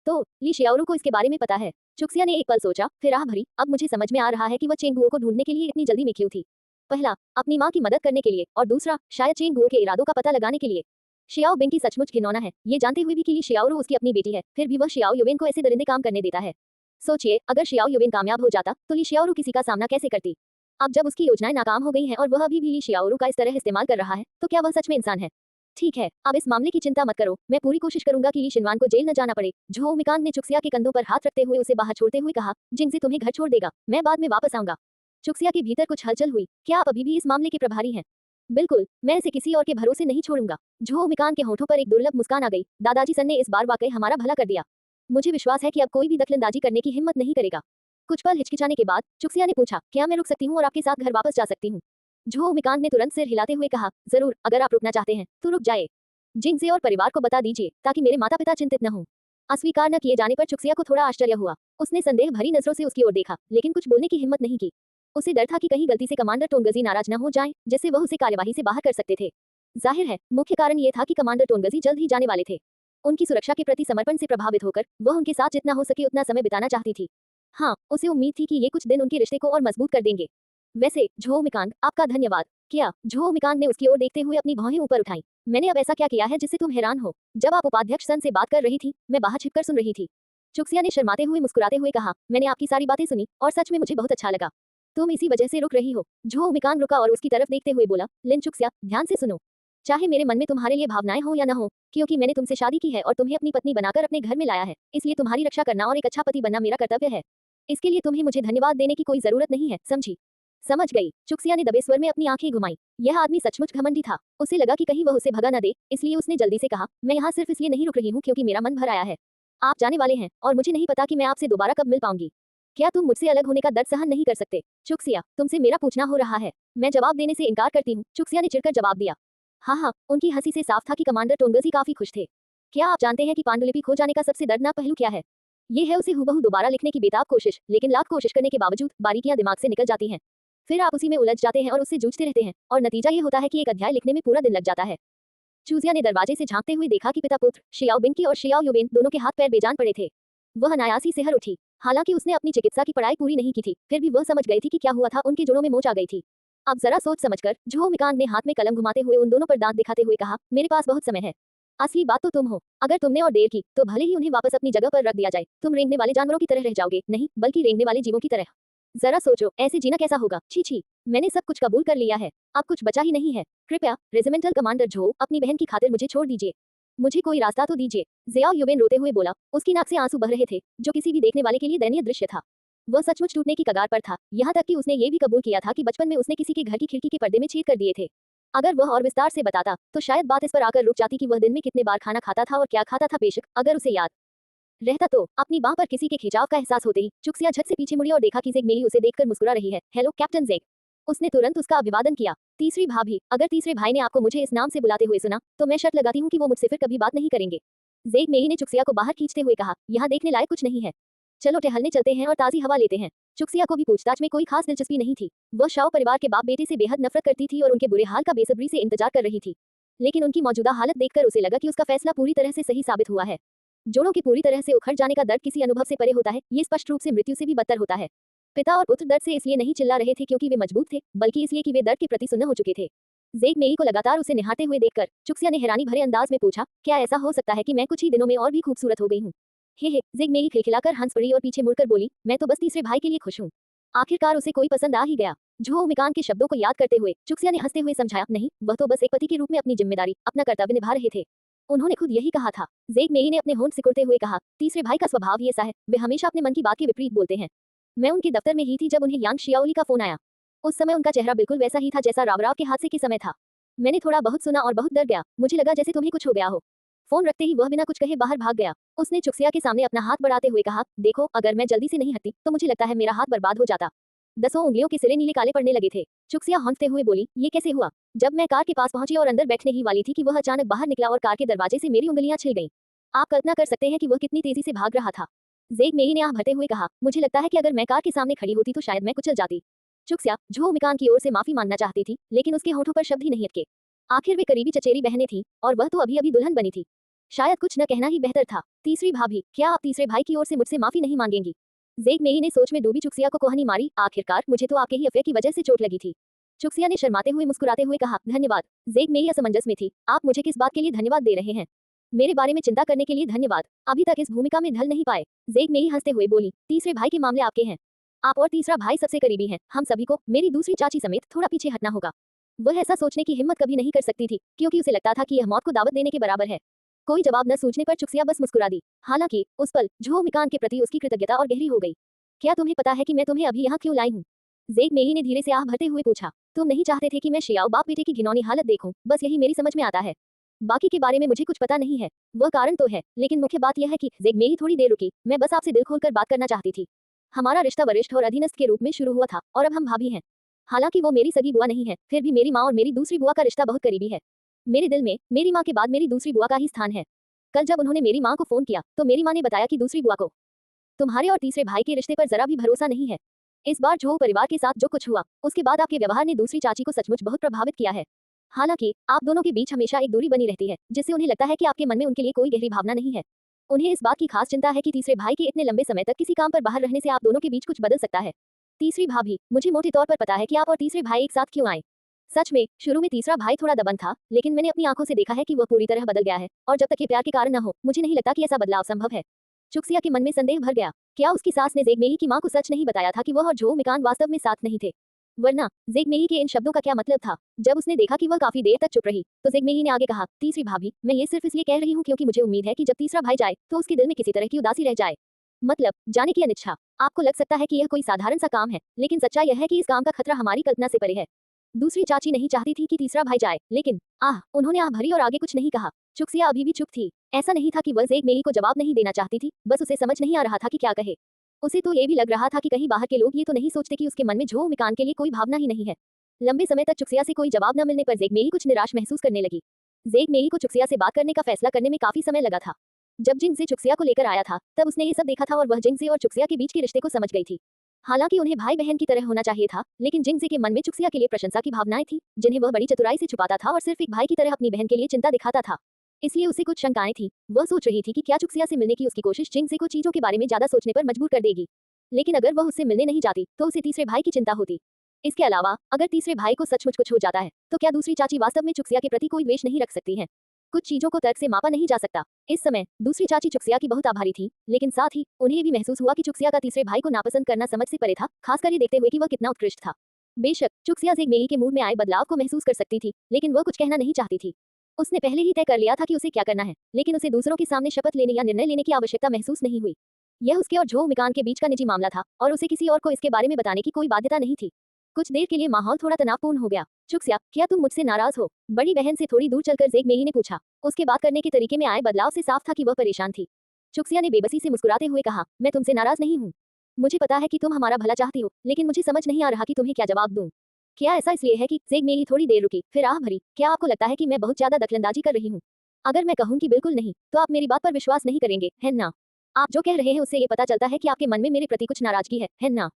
तो ली शियाओरू को इसके बारे में पता है? चुक्सिया ने एक पल सोचा, फिर आह भरी, अब मुझे समझ में आ रहा है कि वह चेंगुओ को ढूंढने के लिए इतनी जल्दी में क्यों थी। पहला, अपनी माँ की मदद करने के लिए, और दूसरा, शायद चेंगुओ के इरादों का पता लगाने के लिए। शियाओ बिंकी सचमुच घिनौना है, ये जानते हुए भी कि ली शियाओरू उसकी अपनी बेटी है, फिर भी वह शियाओ युवेन को ऐसे दरिंदे काम करने देता है। सोचिए, अगर शियाओ युवेन कामयाब हो जाता तो ली शियाओरू किसी का सामना कैसे करती? अब जब उसकी योजनाएं नाकाम हो गई हैं और वह अभी भी ली शियाओरू का इस तरह इस्तेमाल कर रहा है, तो क्या वह सच में इंसान है? ठीक है, अब इस मामले की चिंता मत करो, मैं पूरी कोशिश करूंगा कि ली शिनवान को जेल न जाना पड़े। झो मिकान ने चुक्सिया के कंधों पर हाथ रखते हुए उसे बाहर छोड़ते हुए कहा, जिनसे तुम्हें घर छोड़ देगा, मैं बाद में वापस आऊंगा। चुक्सिया के भीतर कुछ हलचल हुई। क्या आप अभी भी इस मामले के प्रभारी हैं? बिल्कुल, मैं इसे किसी और के भरोसे नहीं छोड़ूंगा। झो मिकान के होठों पर एक दुर्लभ मुस्कान आ गई। दादाजी सन ने इस बार वाकई हमारा भला कर दिया। मुझे विश्वास है कि अब कोई भी दखलंदाजी करने की हिम्मत नहीं करेगा। कुछ पल हिचकिचाने के बाद चुक्सिया ने पूछा, क्या मैं रुक सकती हूँ और आपके साथ घर वापस जा सकती हूँ? झो मिकान ने तुरंत सिर हिलाते हुए कहा, जरूर, अगर आप रुकना चाहते हैं तो रुक जाए। जिनसे और परिवार को बता दीजिए ताकि मेरे माता पिता चिंतित न हों। अस्वीकार न किए जाने पर चुक्सिया को थोड़ा आश्चर्य हुआ। उसने संदेह भरी नजरों से उसकी ओर देखा, लेकिन कुछ बोलने की हिम्मत नहीं की। उसे डर था कि कहीं गलती से कमांडर टोनगजी नाराज न हो जाएं, जिससे वह उसे कार्यवाही से बाहर कर सकते थे। जाहिर है, मुख्य कारण ये था कि कमांडर टोनगजी जल्द ही जाने वाले थे। उनकी सुरक्षा के प्रति समर्पण से प्रभावित होकर वह उनके साथ जितना हो सके उतना समय बिताना चाहती थी। हाँ, उसे उम्मीद थी कि ये कुछ दिन उनके रिश्ते को और मजबूत कर देंगे। वैसे झो मिकान, आपका धन्यवाद। क्या? झो मिकान ने उसकी ओर देखते हुए अपनी भौहें ऊपर उठाई। मैंने अब ऐसा क्या किया है जिससे तुम हैरान हो? जब आप उपाध्यक्ष सन से बात कर रही थी, मैं बाहर छिपकर सुन रही थी। चुक्सिया ने शर्माते हुए मुस्कुराते हुए कहा, मैंने आपकी सारी बातें सुनी और सच में मुझे बहुत अच्छा लगा। तुम इसी वजह से रुक रही हो? झो मिकान रुका और उसकी तरफ देखते हुए बोला, लिन चुक्सिया, ध्यान से सुनो। चाहे मेरे मन में तुम्हारे लिए भावनाएं हो या न हो, क्योंकि मैंने तुमसे शादी की है और तुम्हें अपनी पत्नी बनाकर अपने घर में लाया है, इसलिए तुम्हारी रक्षा करना और एक अच्छा पति बनना मेरा कर्तव्य है। इसके लिए तुम्हें मुझे धन्यवाद देने की कोई जरूरत नहीं है, समझी? समझ गई। चुक्सिया ने दबे स्वर में अपनी आंखें घुमाई। यह आदमी सचमुच घमंडी था। उसे लगा कि कहीं वह उसे भगा न दे, इसलिए उसने जल्दी से कहा, मैं यहाँ सिर्फ इसलिए नहीं रुक रही हूँ क्योंकि मेरा मन भर आया है। आप जाने वाले हैं और मुझे नहीं पता कि मैं आपसे दोबारा कब मिल पाऊंगी। क्या तुम मुझसे अलग होने का दर्द सहन नहीं कर सकते? चुक्सिया, तुमसे मेरा पूछना हो रहा है। मैं जवाब देने से इनकार करती हूँ, चुक्सिया ने चिढ़कर जवाब दिया। हाँ हाँ, उनकी हंसी से साफ था कि कमांडर टोनगजी काफी खुश थे। क्या आप जानते हैं कि पांडुलिपि खो जाने का सबसे दर्दनाक पहलू क्या है? ये है उसे हूबहू दोबारा लिखने की बेताब कोशिश, लेकिन लाख कोशिश करने के बावजूद बारीकियां दिमाग से निकल जाती हैं। फिर आप उसी में उलझ जाते हैं और उससे जूझते रहते हैं, और नतीजा ये होता है कि एक अध्याय लिखने में पूरा दिन लग जाता है। चूजिया ने दरवाजे से झांकते हुए देखा कि पिता पुत्र शियाओ बिंकी और शियाओ युवेन दोनों के हाथ पैर बेजान पड़े थे। वह अनायास ही सिहर उठी। हालांकि उसने अपनी चिकित्सा की पढ़ाई पूरी नहीं की थी, फिर भी वह समझ गई थी कि क्या हुआ था। उनके जोड़ों में मोच आ गई थी। अब जरा सोच समझकर झो मिकान ने हाथ में कलम घुमाते हुए उन दोनों पर दांत दिखाते हुए कहा, मेरे पास बहुत समय है। असली बात तो तुम हो। अगर तुमने और देर की तो भले ही उन्हें वापस अपनी जगह पर रख दिया जाए, तुम रेंगने वाले जानवरों की तरह रह जाओगे, नहीं बल्कि रेंगने वाले जीवों की तरह। जरा सोचो, ऐसे जीना कैसा होगा? छी छी, मैंने सब कुछ कबूल कर लिया है, अब कुछ बचा ही नहीं है। कृपया रेजिमेंटल कमांडर झो, अपनी बहन की खातिर मुझे छोड़ दीजिए। मुझे कोई रास्ता तो दीजिए। जियाओ युवेन रोते हुए बोला। उसकी नाक से आंसू बह रहे थे, जो किसी भी देखने वाले के लिए दयनीय दृश्य था। वह सचमुच टूटने की कगार पर था। यहाँ तक कि उसने ये भी कबूल किया था कि बचपन में उसने किसी के घर की खिड़की के पर्दे में छेद कर दिए थे। अगर वह और विस्तार से बताता तो शायद बात इस पर आकर रुक जाती कि वह दिन में कितने बार खाना खाता था और क्या खाता था। बेशक अगर उसे याद रहता तो। अपनी बांह पर किसी के खिंचाव का एहसास होते ही चुक्सिया झट से पीछे मुड़ी और देखा कि जेग मेई उसे देखकर मुस्कुरा रही है। हेलो कैप्टन जेग। उसने तुरंत उसका अभिवादन किया। तीसरी भाभी, अगर तीसरे भाई ने आपको मुझे इस नाम से बुलाते हुए सुना तो मैं शर्त लगाती हूँ कि वो मुझसे फिर कभी बात नहीं करेंगे। जेग मेई ने चुक्सिया को बाहर खींचते हुए कहा, यहाँ देखने लायक कुछ नहीं है, चलो टहलने चलते हैं और ताज़ी हवा लेते हैं। चुक्सिया को भी पूछताछ में कोई खास दिलचस्पी नहीं थी। वह शाओ परिवार के बाप बेटे से बेहद नफरत करती थी और उनके बुरे हाल का बेसब्री से इंतजार कर रही थी। लेकिन उनकी मौजूदा हालत देखकर उसे लगा कि उसका फैसला पूरी तरह से सही साबित हुआ है। जोड़ों के पूरी तरह से उखड़ जाने का दर्द किसी अनुभव से परे होता है, ये स्पष्ट रूप से मृत्यु से भी बदतर होता है। पिता और पुत्र दर्द से इसलिए नहीं चिल्ला रहे थे क्योंकि वे मजबूत थे, बल्कि इसलिए कि वे दर्द के प्रति सुन्न हो चुके थे। जेग मेई को लगातार उसे निहारते हुए देखकर चुक्सिया ने हैरानी भरे अंदाज में पूछा, क्या ऐसा हो सकता है कि मैं कुछ ही दिनों में और भी खूबसूरत हो गई हूँ? हे, जेग मेई खिलखिलाकर हंस पड़ी और पीछे मुड़कर बोली, मैं तो बस तीसरे भाई के लिए खुश हूँ। आखिरकार उसे कोई पसंद आ ही गया। झो मिकान के शब्दों को याद करते हुए चुक्सिया ने हंसते हुए समझाया, नहीं, वह तो बस एक पति के रूप में अपनी जिम्मेदारी, अपना कर्तव्य निभा रहे थे। उन्होंने खुद यही कहा था। जेग मेई ने अपने होंठ सिकुड़ते हुए कहा, तीसरे भाई का स्वभाव ही ऐसा है, वे हमेशा अपने मन की बात के विपरीत बोलते हैं। मैं उनके दफ्तर में ही थी जब उन्हें यांग शियाओली का फोन आया। उस समय उनका चेहरा बिल्कुल वैसा ही था जैसा राव के हादसे के समय था। मैंने थोड़ा बहुत सुना और बहुत डर गया, मुझे लगा जैसे तुम्हें कुछ हो गया हो। फोन रखते ही वह बिना कुछ कहे बाहर भाग गया। उसने चुक्सिया के सामने अपना हाथ बढ़ाते हुए कहा, देखो, अगर मैं जल्दी से नहीं हटती तो मुझे लगता है मेरा हाथ बर्बाद हो जाता। 10 उंगलियों के सिरे नीले काले पड़ने लगे थे। चुक्सिया हौंकते हुए बोली, ये कैसे हुआ? जब मैं कार के पास पहुंची और अंदर बैठने ही वाली थी कि वह अचानक बाहर निकला और कार के दरवाजे से मेरी उंगलियां छिल गईं। आप कल्पना कर सकते हैं कि वह कितनी तेजी से भाग रहा था। जेग मेई ने आह भरते हुए कहा, मुझे लगता है कि अगर मैं कार के सामने खड़ी होती तो शायद मैं कुचल जाती। चुक्सिया झो मिकान की ओर से माफी मांगना चाहती थी, लेकिन उसके होठों पर शब्द ही नहीं अटके। आखिर वे करीबी चचेरी बहनें थीं और वह तो अभी अभी दुल्हन बनी थी। शायद कुछ न कहना ही बेहतर था। तीसरी भाभी, क्या आप तीसरे भाई की ओर से मुझसे माफी नहीं मांगेंगी? जेग मेई ने सोच में डूबी चुक्सिया को कोहनी मारी, आखिरकार मुझे तो आपके ही अफेयर की वजह से चोट लगी थी। चुक्सिया ने शर्माते हुए मुस्कुराते हुए कहा, धन्यवाद। जेग मेई असमंजस में थी, आप मुझे किस बात के लिए धन्यवाद दे रहे हैं? मेरे बारे में चिंता करने के लिए धन्यवाद, अभी तक इस भूमिका में ढल नहीं पाए। जेग मेई हंसते हुए बोली, तीसरे भाई के मामले आपके हैं। आप और तीसरा भाई सबसे करीबी हैं, हम सभी को, मेरी दूसरी चाची समेत, थोड़ा पीछे हटना होगा। वह ऐसा सोचने की हिम्मत कभी नहीं कर सकती थी, क्योंकि उसे लगता था कि यह मौत को दावत देने के बराबर है। कोई जवाब न सूझने पर चुक्सिया बस मुस्कुरा दी। हालांकि उस पल झो मिकान के प्रति उसकी कृतज्ञता और गहरी हो गई। क्या तुम्हें पता है कि मैं तुम्हें अभी यहाँ क्यों लाई हूँ? जेग मेई ने धीरे से आह भरते हुए पूछा। तुम नहीं चाहते थे कि मैं शियाओ बाप बेटे की घिनौनी हालत देखूं, बस यही मेरी समझ में आता है। बाकी के बारे में मुझे कुछ पता नहीं है। वह कारण तो है, लेकिन मुख्य बात यह है कि जेग मेई थोड़ी देर रुकी, मैं बस आपसे दिल खोलकर बात करना चाहती थी। हमारा रिश्ता वरिष्ठ और अधीनस्थ के रूप में शुरू हुआ था और अब हम भाभी हैं। हालांकि वो मेरी सगी बुआ नहीं है, फिर भी मेरी माँ और मेरी दूसरी बुआ का रिश्ता बहुत करीबी है। मेरे दिल में मेरी माँ के बाद मेरी दूसरी बुआ का ही स्थान है। कल जब उन्होंने मेरी माँ को फोन किया तो मेरी माँ ने बताया कि दूसरी बुआ को तुम्हारे और तीसरे भाई के रिश्ते पर जरा भी भरोसा नहीं है। इस बार झो परिवार के साथ जो कुछ हुआ, उसके बाद आपके व्यवहार ने दूसरी चाची को सचमुच बहुत प्रभावित किया है। हालांकि आप दोनों के बीच हमेशा एक दूरी बनी रहती है, जिससे उन्हें लगता है कि आपके मन में उनके लिए कोई गहरी भावना नहीं है। उन्हें इस बात की खास चिंता है कि तीसरे भाई के इतने लंबे समय तक किसी काम पर बाहर रहने से आप दोनों के बीच कुछ बदल सकता है। तीसरी भाभी, मुझे मोटे तौर पर पता है कि आप और तीसरे भाई एक साथ क्यों आए। सच में शुरू में तीसरा भाई थोड़ा दबंग था, लेकिन मैंने अपनी आंखों से देखा है कि वह पूरी तरह बदल गया है, और जब तक ये प्यार के कारण न हो, मुझे नहीं लगता कि ऐसा बदलाव संभव है। चुक्सिया के मन में संदेह भर गया। क्या उसकी सास ने जेगमेई की मां को सच नहीं बताया था कि वह और झो मिकान वास्तव में साथ नहीं थे? वरना जेगमेई के इन शब्दों का क्या मतलब था? जब उसने देखा कि वह काफी देर तक चुप रही, तो जेगमेई ने आगे कहा, तीसरी भाभी, मैं ये सिर्फ इसलिए कह रही हूँ क्योंकि मुझे उम्मीद है कि जब तीसरा भाई जाए तो उसके दिल में किसी तरह की उदासी रह जाए। मतलब जाने की अनिच्छा। आपको लग सकता है कि यह कोई साधारण सा काम है, लेकिन सच्चाई यह है कि इस काम का खतरा हमारी कल्पना से परे है। दूसरी चाची नहीं चाहती थी कि तीसरा भाई जाए, लेकिन उन्होंने आह भरी और आगे कुछ नहीं कहा। चुक्सिया अभी भी चुप थी। ऐसा नहीं था कि वह जेगमेई को जवाब नहीं देना चाहती थी, बस उसे समझ नहीं आ रहा था कि क्या कहे। उसे तो ये भी लग रहा था कि कहीं बाहर के लोग ये तो नहीं सोचते कि उसके मन में झो मिकान के लिए कोई भावना ही नहीं है। लंबे समय तक चुक्सिया से कोई जवाब न मिलने पर जेगमेई कुछ निराश महसूस करने लगी। जेगमेई को चुक्सिया से बात करने का फैसला करने में काफी समय लगा था। जब जिंगजे चुक्सिया को लेकर आया था, तब उसने ये सब देखा था और वह जिंगजे और चुक्सिया के बीच के रिश्ते को समझ गई थी। हालांकि उन्हें भाई बहन की तरह होना चाहिए था, लेकिन जिंगजे के मन में चुक्सिया के लिए प्रशंसा की भावनाएं थी, जिन्हें वह बड़ी चतुराई से छुपाता था और सिर्फ एक भाई की तरह अपनी बहन के लिए चिंता दिखाता था। इसलिए उसे कुछ शंकाएं थी। वह सोच रही थी कि क्या चुक्सिया से मिलने की उसकी कोशिश जिंगजे को चीजों के बारे में ज्यादा सोचने पर मजबूर कर देगी। लेकिन अगर वह उससे मिलने नहीं जाती तो उसे तीसरे भाई की चिंता होती। इसके अलावा अगर तीसरे भाई को सचमुच कुछ हो जाता है, तो क्या दूसरी चाची वास्तव में चुक्सिया के प्रति कोई द्वेष नहीं रख सकती है? कुछ चीजों को तर्क से मापा नहीं जा सकता। इस समय दूसरी चाची चुक्सिया की बहुत आभारी थी, लेकिन साथ ही उन्हें भी महसूस हुआ कि चुक्सिया का तीसरे भाई को नापसंद करना समझ से परे था, खासकर ये देखते हुए कि वह कितना उत्कृष्ट था। बेशक चुक्सिया जेगमेई के मूड में आए बदलाव को महसूस कर सकती थी, लेकिन वह कुछ कहना नहीं चाहती थी। उसने पहले ही तय कर लिया था कि उसे क्या करना है, लेकिन उसे दूसरों के सामने शपथ लेने या निर्णय लेने की आवश्यकता महसूस नहीं हुई। यह उसके और झो मिकान के बीच का निजी मामला था और उसे किसी और को इसके बारे में बताने की कोई बाध्यता नहीं थी। कुछ देर के लिए माहौल थोड़ा तनावपूर्ण हो गया। चुक्सिया, क्या तुम मुझसे नाराज हो? बड़ी बहन से थोड़ी दूर चलकर जेगमेई ने पूछा। उसके बात करने के तरीके में आए बदलाव से साफ था कि वह परेशान थी। चुक्सिया ने बेबसी से मुस्कुराते हुए कहा, मैं तुमसे नाराज नहीं हूँ। मुझे पता है कि तुम हमारा भला चाहती हो, लेकिन मुझे समझ नहीं आ रहा कि तुम्हें क्या जवाब दूं। क्या ऐसा इसलिए है कि जेगमेई थोड़ी देर रुकी, फिर आह भरी, क्या आपको लगता है कि मैं बहुत ज्यादा दखलंदाजी कर रही हूँ? अगर मैं कहूँ कि बिल्कुल नहीं, तो आप मेरी बात पर विश्वास नहीं करेंगे, है ना? आप जो कह रहे हैं उससे ये पता चलता है कि आपके मन में मेरे प्रति कुछ नाराजगी है ना?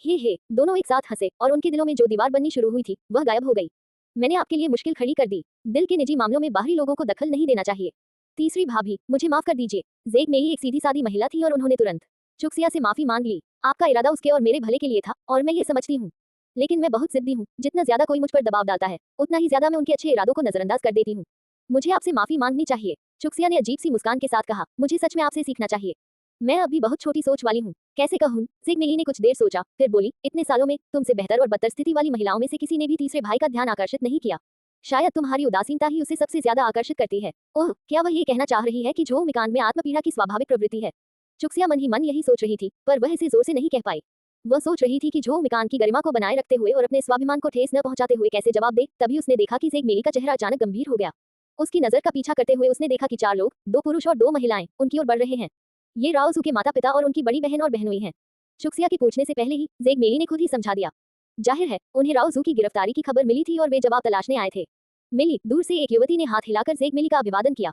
हे, दोनों एक साथ हंसे और उनके दिलों में जो दीवार बननी शुरू हुई थी, वह गायब हो गई। मैंने आपके लिए मुश्किल खड़ी कर दी। दिल के निजी मामलों में बाहरी लोगों को दखल नहीं देना चाहिए। तीसरी भाभी, मुझे माफ कर दीजिए। जेगमेई एक सीधी सादी महिला थी और उन्होंने तुरंत चुक्सिया से माफी मांग ली। आपका इरादा उसके और मेरे भले के लिए था और मैं ये समझती हूँ। लेकिन मैं बहुत जिद्दी हूँ। जितना ज्यादा कोई मुझ पर दबाव डालता है, उतना ही ज्यादा मैं उनके अच्छे इरादों को नजरअंदाज कर देती हूँ। मुझे आपसे माफी मांगनी चाहिए। चुक्सिया ने अजीब सी मुस्कान के साथ कहा, मुझे सच में आपसे सीखना चाहिए। मैं अभी बहुत छोटी सोच वाली हूँ। कैसे कहूँ? ज़िगमेई ने कुछ देर सोचा, फिर बोली, इतने सालों में तुमसे बेहतर और बदतर स्थिति वाली महिलाओं में से किसी ने भी तीसरे भाई का ध्यान आकर्षित नहीं किया। शायद तुम्हारी उदासीनता ही उसे सबसे ज्यादा आकर्षित करती है। ओह, क्या वह ये कहना चाह रही है कि झो मिकान में आत्मपीड़ा की स्वाभाविक प्रवृत्ति है? चुक्सिया मन ही मन यही सोच रही थी, पर वह इसे जोर से नहीं कह पाई। वह सोच रही थी कि झो मिकान की गरिमा को बनाए रखते हुए और अपने स्वाभिमान को ठेस न पहुंचाते हुए कैसे जवाब दे। तभी उसने देखा कि ज़िगमेई का चेहरा अचानक गंभीर हो गया। उसकी नजर का पीछा करते हुए उसने देखा कि 4 लोग, 2 पुरुष और 2 महिलाएं, उनकी ओर बढ़ रहे हैं। ये राओजू के माता पिता और उनकी बड़ी बहन और बहनोई हैं। चुक्सिया के पूछने से पहले ही ज़िगमेई ने खुद ही समझा दिया। जाहिर है, उन्हें राओजू की गिरफ्तारी की खबर मिली थी और वे जवाब तलाशने आए थे। मिली, दूर से एक युवती ने हाथ हिलाकर ज़िगमेई का अभिवादन किया।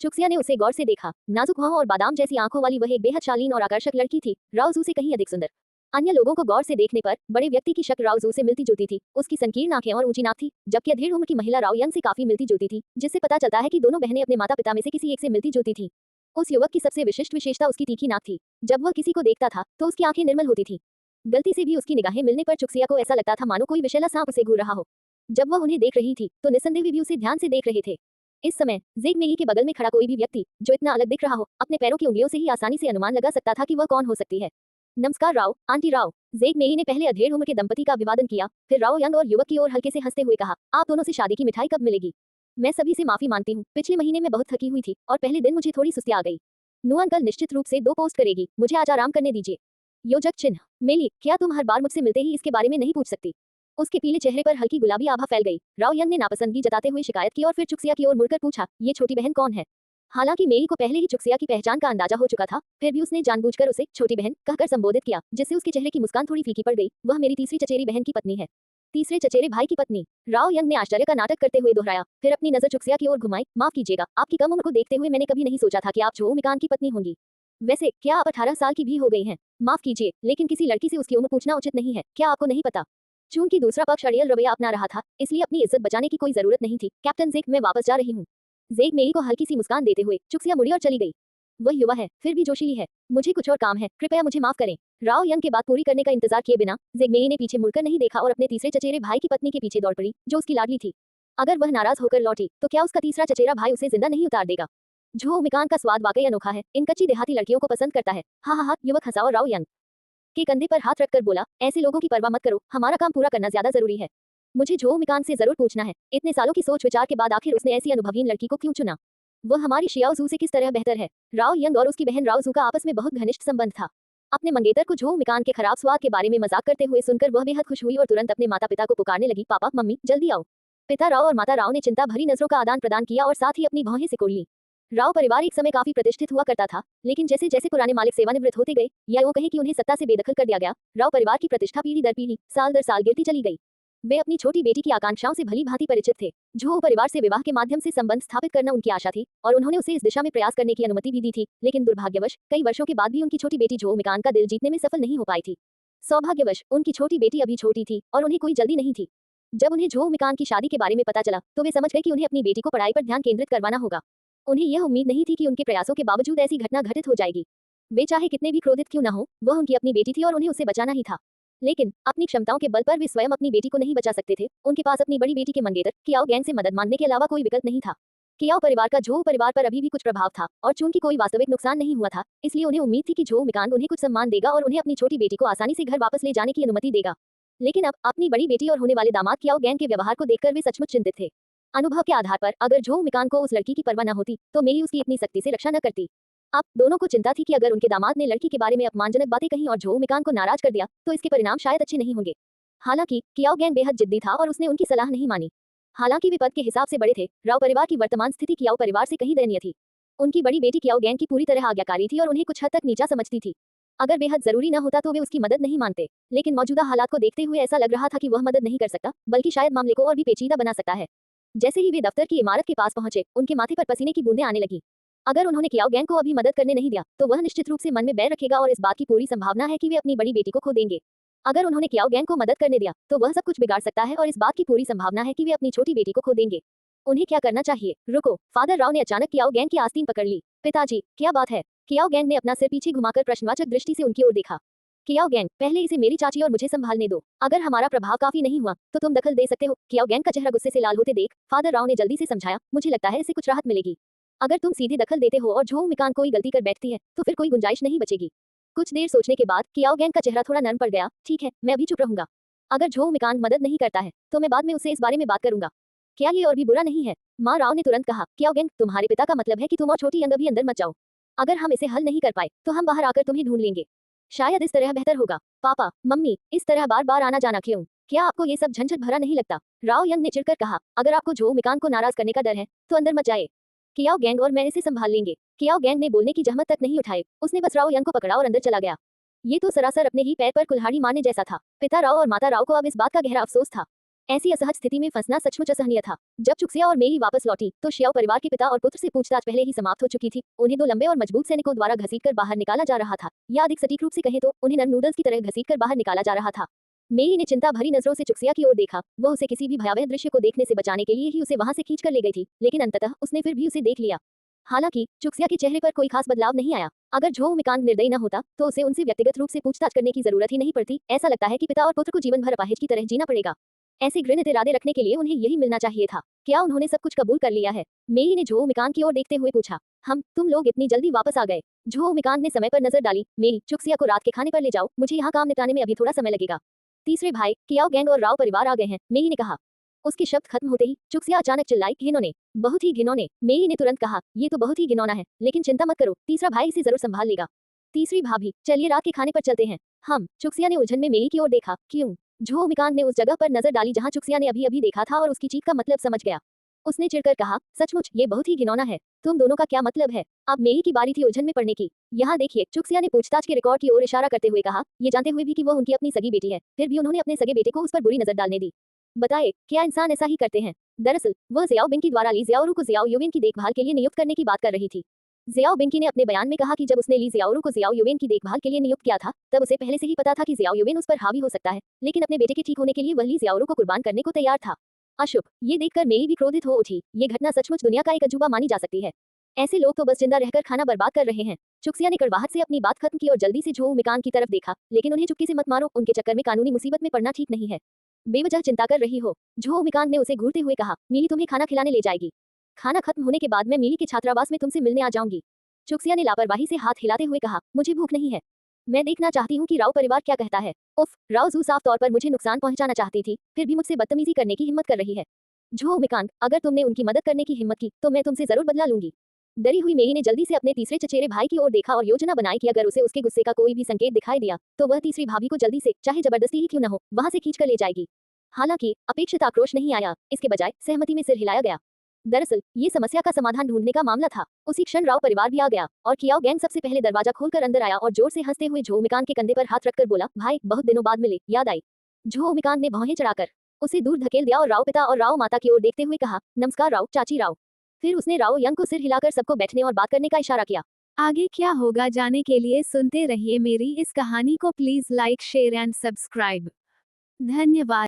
चुक्सिया ने उसे गौर से देखा। नाजुक भौहों और बादाम जैसी आंखों वाली वह एक बेहद शालीन और आकर्षक लड़की थी, राओजू से कहीं अधिक सुंदर। अन्य लोगों को गौर से देखने पर बड़े व्यक्ति की शक्ल राओजू से मिलती जुलती थी। उसकी संकीर्ण आंखें और ऊंची नाक थी, जबकि अधेड़ उम्र की महिला राओ यंग से काफी मिलती जुलती थी, जिससे पता चलता है कि दोनों बहनें अपने माता पिता में से किसी एक से मिलती जुलती थीं। उस युवक की सबसे विशिष्ट विशेषता उसकी तीखी नाक थी। जब वह किसी को देखता था तो उसकी आंखें निर्मल होती थीं। गलती से भी उसकी निगाहें मिलने पर चुक्सिया को ऐसा लगता था मानो कोई विषैला सांप उसे घूर रहा हो। जब वह उन्हें देख रही थी तो निस्संदेह वे भी उसे ध्यान से देख रहे थे। इस समय ज़िगमेई के बगल में खड़ा कोई भी व्यक्ति जो इतना अलग दिख रहा हो, अपने पैरों की उंगलियों से ही आसानी से अनुमान लगा सकता था कि वह कौन हो सकती है। नमस्कार राव, आंटी राव। ज़िगमेई ने पहले अधेड़ उम्र के दंपति का अभिवादन किया, फिर राव यंग और युवक की ओर हल्के से हंसते हुए कहा, आप दोनों से शादी की मिठाई कब मिलेगी? मैं सभी से माफी मांगती हूँ, पिछले महीने में बहुत थकी हुई थी और पहले दिन मुझे थोड़ी सुस्ती आ गई। नु अंकल निश्चित रूप से 2 पोस्ट करेगी, मुझे आज आराम करने दीजिए। योजक चिन्ह, मेली, क्या तुम हर बार मुझसे मिलते ही इसके बारे में नहीं पूछ सकती? उसके पीले चेहरे पर हल्की गुलाबी आभा फैल गई। राव यंग ने नापसंदगी जताते हुए शिकायत की और फिर चुक्सिया की ओर मुड़कर पूछा, ये छोटी बहन कौन है? हालांकि मेरी को पहले ही चुक्सिया की पहचान का अंदाजा हो चुका था, फिर भी उसने जानबूझकर उसे छोटी बहन कहकर संबोधित किया, जिससे उसके चेहरे की मुस्कान थोड़ी फीकी पड़ गई। वह मेरी तीसरी चचेरी बहन की पत्नी है। तीसरे चचेरे भाई की पत्नी? राव यंग ने आश्चर्य का नाटक करते हुए दोहराया, फिर अपनी नजर चुक्सिया की ओर घुमाई। माफ कीजिएगा, आपकी कम उम्र को देखते हुए मैंने कभी नहीं सोचा था कि आप झो मिकान की पत्नी होंगी। वैसे क्या आप 18 साल की भी हो गई हैं? माफ कीजिए, लेकिन किसी लड़की से उसकी उम्र पूछना उचित नहीं है। क्या आपको नहीं पता? चूंकि दूसरा पक्ष अड़ियल रवैया अपना रहा था, इसलिए अपनी इज्जत बचाने की कोई जरूरत नहीं थी। कैप्टन ज़िग, मैं वापस जा रही हूँ। ज़िगमेई को हल्की सी मुस्कान देते हुए चुक्सिया मुड़ी और चली गई। वह युवा है, फिर भी जोशीली है। मुझे कुछ और काम है, कृपया मुझे माफ करें। राव यंग के बात पूरी करने का इंतजार किए बिना ज़िगमेई ने पीछे मुड़कर नहीं देखा और अपने तीसरे चचेरे भाई की पत्नी के पीछे दौड़ पड़ी, जो उसकी लाडली थी। अगर वह नाराज होकर लौटी तो क्या उसका तीसरा चचेरा भाई उसे जिंदा नहीं उतार देगा? झो मिकान का स्वाद वाकई अनोखा है, इन कच्ची देहाती लड़कियों को पसंद करता है। हाँ हाँ हाँ, युवक हंसा और राव यंग के कंधे पर हाथ रखकर बोला, ऐसे लोगों की परवाह मत करो, हमारा काम पूरा करना ज्यादा जरूरी है। मुझे झो मिकान से जरूर पूछना है, इतने सालों की सोच विचार के बाद आखिर उसने ऐसी अनुभवीन लड़की को क्यों चुना? वह हमारी शियाओजू से किस तरह बेहतर है? राव यंग और उसकी बहन राओजू का आपस में बहुत घनिष्ठ संबंध था। अपने मंगेतर को झो मिकान के खराब स्वाद के बारे में मजाक करते हुए सुनकर वह बेहद खुश हुई और तुरंत अपने माता पिता को पुकारने लगी, पापा मम्मी जल्दी आओ। पिता राव और माता राव ने चिंता भरी नजरों का आदान प्रदान किया और साथ ही अपनी भौहें सिकोड़ ली। राव परिवार एक समय काफी प्रतिष्ठित हुआ करता था, लेकिन जैसे जैसे पुराने मालिक सेवानिवृत्त होते गए या यूं कहें कि उन्हें सत्ता से बेदखल कर दिया गया, राव परिवार की प्रतिष्ठा पीढ़ी दर पीढ़ी, साल दर साल गिरती चली गई। वे अपनी छोटी बेटी की आकांक्षाओं से भली भांति परिचित थे। झो परिवार से विवाह के माध्यम से संबंध स्थापित करना उनकी आशा थी और उन्होंने उसे इस दिशा में प्रयास करने की अनुमति भी दी थी, लेकिन दुर्भाग्यवश कई वर्षों के बाद भी उनकी छोटी बेटी झो मिकान का दिल जीतने में सफल नहीं हो पाई थी। सौभाग्यवश उनकी छोटी बेटी अभी छोटी थी और उन्हें कोई जल्दी नहीं थी। जब उन्हें झो मिकान की शादी के बारे में पता चला तो वे समझ गए कि उन्हें अपनी बेटी को पढ़ाई पर ध्यान केंद्रित करवाना होगा। उन्हें यह उम्मीद नहीं थी कि उनके प्रयासों के बावजूद ऐसी घटना घटित हो जाएगी। वे चाहे कितने भी क्रोधित क्यों न हो, वह उनकी अपनी बेटी थी और उन्हें उसे बचाना ही था। लेकिन अपनी क्षमताओं के बल पर वे स्वयं अपनी बेटी को नहीं बचा सकते थे। उनके पास अपनी बड़ी बेटी के मंगेतर कियाओ गैंग से मदद मांगने के अलावा कोई विकल्प नहीं था। कियाओ परिवार का झो परिवार पर अभी भी कुछ प्रभाव था और चूंकि कोई वास्तविक नुकसान नहीं हुआ था, इसलिए उन्हें उम्मीद थी कि झो मिकान उन्हें कुछ सम्मान देगा और उन्हें अपनी छोटी बेटी को आसानी से घर वापस ले जाने की अनुमति देगा। लेकिन अब अपनी बड़ी बेटी और होने वाले दामाद कियाओ गैंग के व्यवहार को देखकर वे सचमुच चिंतित थे। अनुभव के आधार पर अगर झो मिकान को उस लड़की की परवाह न होती तो मेरी उसकी इतनी सख्ती से रक्षा न करती। अब दोनों को चिंता थी कि अगर उनके दामाद ने लड़की के बारे में अपमानजनक बातें कहीं और झो मिकान को नाराज कर दिया तो इसके परिणाम शायद अच्छे नहीं होंगे। हालांकि कियाओ गैंग बेहद जिद्दी था और उसने उनकी सलाह नहीं मानी। हालांकि वे पद के हिसाब से बड़े थे, राव परिवार की वर्तमान स्थिति कियाओ परिवार से कहीं दयनीय थी। उनकी बड़ी बेटी कियाओ गैंग की पूरी तरह आज्ञाकारी थी और उन्हें कुछ हद तक नीचा समझती थी। अगर बेहद जरूरी न होता तो वे उसकी मदद नहीं मानते, लेकिन मौजूदा हालात को देखते हुए ऐसा लग रहा था कि वह मदद नहीं कर सकता, बल्कि शायद मामले को और भी पेचीदा बना सकता है। जैसे ही वे दफ्तर की इमारत के पास पहुंचे, उनके माथे पर पसीने की बूंदें आने लगी। अगर उन्होंने कियाओ गैंग को अभी मदद करने नहीं दिया तो वह निश्चित रूप से मन में बैर रखेगा और इस बात की पूरी संभावना है कि वे अपनी बड़ी बेटी को खो देंगे। अगर उन्होंने कियाओ गैंग को मदद करने दिया तो वह सब कुछ बिगाड़ सकता है और इस बात की पूरी संभावना है कि वे अपनी छोटी बेटी को खो देंगे। उन्हें क्या करना चाहिए? रुको, फादर राव ने अचानक कियाओ गैंग की आस्तीन पकड़ ली। पिताजी, क्या बात है? कियाओ गैंग ने अपना सिर पीछे घुमाकर प्रश्नवाचक दृष्टि से उनकी ओर देखा। कियाओ गैंग, पहले इसे मेरी चाची और मुझे संभालने दो। अगर हमारा प्रभाव काफी नहीं हुआ तो तुम दखल दे सकते हो। कियाओ गैंग का चेहरा गुस्से से लाल होते देख फादर राव ने जल्दी से समझाया, मुझे लगता है इससे कुछ राहत मिलेगी। अगर तुम सीधे दखल देते हो और झोंग मिकान कोई गलती कर बैठती है तो फिर कोई गुंजाइश नहीं बचेगी। कुछ देर सोचने के बाद कियाओ गैंग का चेहरा थोड़ा नरम पड़ गया। ठीक है, मैं अभी चुप रहूंगा। अगर झोंग मिकान मदद नहीं करता है तो मैं बाद में उससे इस बारे में बात करूंगा। क्या ये और भी बुरा नहीं है? माँ राव ने तुरंत कहा, कियाओ गैंग, तुम्हारे पिता का मतलब है कि तुम और छोटी यंग अभी अंदर मत जाओ। अगर हम इसे हल नहीं कर पाए तो हम बाहर आकर तुम्हें ढूंढ लेंगे। शायद इस तरह बेहतर होगा। पापा, मम्मी, इस तरह बार बार आना जाना क्यों? क्या आपको ये सब झंझट भरा नहीं लगता? राव यंग ने चिढ़कर कहा, अगर आपको झोंग मिकान को नाराज करने का डर है तो अंदर मत जाए। कियाओ गैंग और मैं इसे संभाल लेंगे। कियाओ गैंग ने बोलने की जहमत तक नहीं उठाई, उसने बस राव यंग को पकड़ा और अंदर चला गया। ये तो सरासर अपने ही पैर पर कुल्हाड़ी मारने जैसा था। पिता राव और माता राव को अब इस बात का गहरा अफसोस था। ऐसी असहज स्थिति में फंसना सचमुच असहनीय था। जब चुक्सिया और मेई वापस लौटी तो शियाओ परिवार के पिता और पुत्र से पूछताछ पहले ही समाप्त हो चुकी थी। उन्हें दो लंबे और मजबूत सैनिकों द्वारा घसीटकर बाहर निकाला जा रहा था, या अधिक सटीक रूप से कहें तो उन्हें नरम नूडल्स की तरह घसीटकर बाहर निकाला जा रहा था। मेई ने चिंता भरी नजरों से चुक्सिया की ओर देखा। वह उसे किसी भी भयावह दृश्य को देखने से बचाने के लिए ही उसे वहां से खींचकर ले गई थी, लेकिन अंततः उसने फिर भी उसे देख लिया। हालांकि चुक्सिया के चेहरे पर कोई खास बदलाव नहीं आया। अगर झोंग मिकान निर्दयी न होता तो उसे उनसे व्यक्तिगत रूप से पूछताछ करने की जरूरत ही नहीं पड़ती। ऐसा लगता है कि पिता और पुत्र को जीवन भर अपाहिज की तरह जीना पड़ेगा। ऐसे घृणित इरादे रखने के लिए उन्हें यही मिलना चाहिए था। क्या उन्होंने सब कुछ कबूल कर लिया है? मेई ने झोंग मिकान की ओर देखते हुए पूछा। तुम लोग इतनी जल्दी वापस आ गए? झोंग मिकान ने समय पर नजर डाली। मेई, चुक्सिया को रात के खाने पर ले जाओ, मुझे यहाँ काम निपटाने में अभी थोड़ा समय लगेगा। तीसरे भाई कियाओ गैंग और राव परिवार आ गए हैं, मेई ने कहा। उसके शब्द खत्म होते ही चुक्सिया अचानक चिल्लाई, घिनौने, बहुत ही घिनौने। मेई ने तुरंत कहा, ये तो बहुत ही घिनौना है, लेकिन चिंता मत करो, तीसरा भाई इसे जरूर संभाल लेगा। तीसरी भाभी, चलिए रात के खाने पर चलते हैं। चुक्सिया ने उलझन में मेई की ओर देखा। क्यों? झोंग मिकान ने उस जगह पर नजर डाली जहां चुक्सिया ने अभी अभी देखा था और उसकी चीख का मतलब समझ गया। उसने चिढ़कर कहा, सचमुच ये बहुत ही घिनौना है। तुम दोनों का क्या मतलब है? अब मेई की बारी थी उलझन में पड़ने की। यहाँ देखिए, चुक्सिया ने पूछताछ के रिकॉर्ड की ओर इशारा करते हुए कहा, ये जानते हुए भी कि वो उनकी अपनी सगी बेटी है, फिर भी उन्होंने अपने सगे बेटे को उस पर बुरी नजर डालने दी। बताए, क्या इंसान ऐसा ही करते हैं? दरअसल वह जियाओ बिंकी द्वारा ली जियाओरू को जियाओ युवेन की देखभाल के लिए नियुक्त करने की बात कर रही थी। जियाओ बिंकी ने अपने बयान में कहा कि जब उसने ली जियाओरू को जियाओ युवेन की देखभाल के लिए नियुक्त किया था तब उसे पहले से ही पता था कि जियाओ युवेन उस पर हावी हो सकता है, लेकिन अपने बेटे के ठीक होने के लिए वह ली जियाओरू को कुर्बान करने को तैयार था। अशुभ, ये देखकर मेई भी क्रोधित हो उठी। ये घटना सचमुच दुनिया का एक अजूबा मानी जा सकती है। ऐसे लोग तो बस जिंदा रहकर खाना बर्बाद कर रहे हैं। चुक्सिया ने कड़वाहट से अपनी बात खत्म की और जल्दी से झोंग मिकान की तरफ देखा, लेकिन उन्हें चुप्पी से मत मारो, उनके चक्कर में कानूनी मुसीबत में पड़ना ठीक नहीं है। बेवजह चिंता कर रही हो? झोंग मिकान ने उसे घूरते हुए कहा, मिली तुम्हें खाना खिलाने ले जाएगी। खाना खत्म होने के बाद मैं मिली के छात्रावास में तुमसे मिलने आ जाऊंगी। चुक्सिया ने लापरवाही से हाथ हिलाते हुए कहा, मुझे भूख नहीं है। मैं देखना चाहती हूँ कि राव परिवार क्या कहता है। उफ, राव जू साफ तौर पर मुझे नुकसान पहुंचाना चाहती थी, फिर भी मुझसे बदतमीजी करने की हिम्मत कर रही है। झोंग मिकान, अगर तुमने उनकी मदद करने की हिम्मत की तो मैं तुमसे जरूर बदला लूंगी। डरी हुई मेई ने जल्दी से अपने तीसरे चचेरे भाई की ओर देखा और योजना बनाई कि अगर उसे उसके गुस्से का कोई भी संकेत दिखाई दिया तो वह तीसरी भाभी को जल्दी से, चाहे जबरदस्ती ही क्यों न हो, वहां से खींच कर ले जाएगी। हालांकि अपेक्षित आक्रोश नहीं आया, इसके बजाय सहमति में सिर हिलाया गया। दरअसल ये समस्या का समाधान ढूंढने का मामला था। उसी क्षण राव परिवार भी आ गया और कियाओ गैंग सबसे पहले दरवाजा खोलकर अंदर आया और जोर से हंसते हुए झोंग मिकान के कंधे पर हाथ रखकर बोला, भाई, बहुत दिनों बाद मिले, याद आई? झोंग मिकान ने भौहें चढ़ाकर उसे दूर धकेल दिया और राव पिता और राव माता की ओर देखते हुए कहा, नमस्कार राव चाची राव। फिर उसने राव यंग को सिर हिलाकर सबको बैठने और बात करने का इशारा किया। आगे क्या होगा जाने के लिए सुनते रहिए मेरी इस कहानी को। Please like, share and subscribe. धन्यवाद।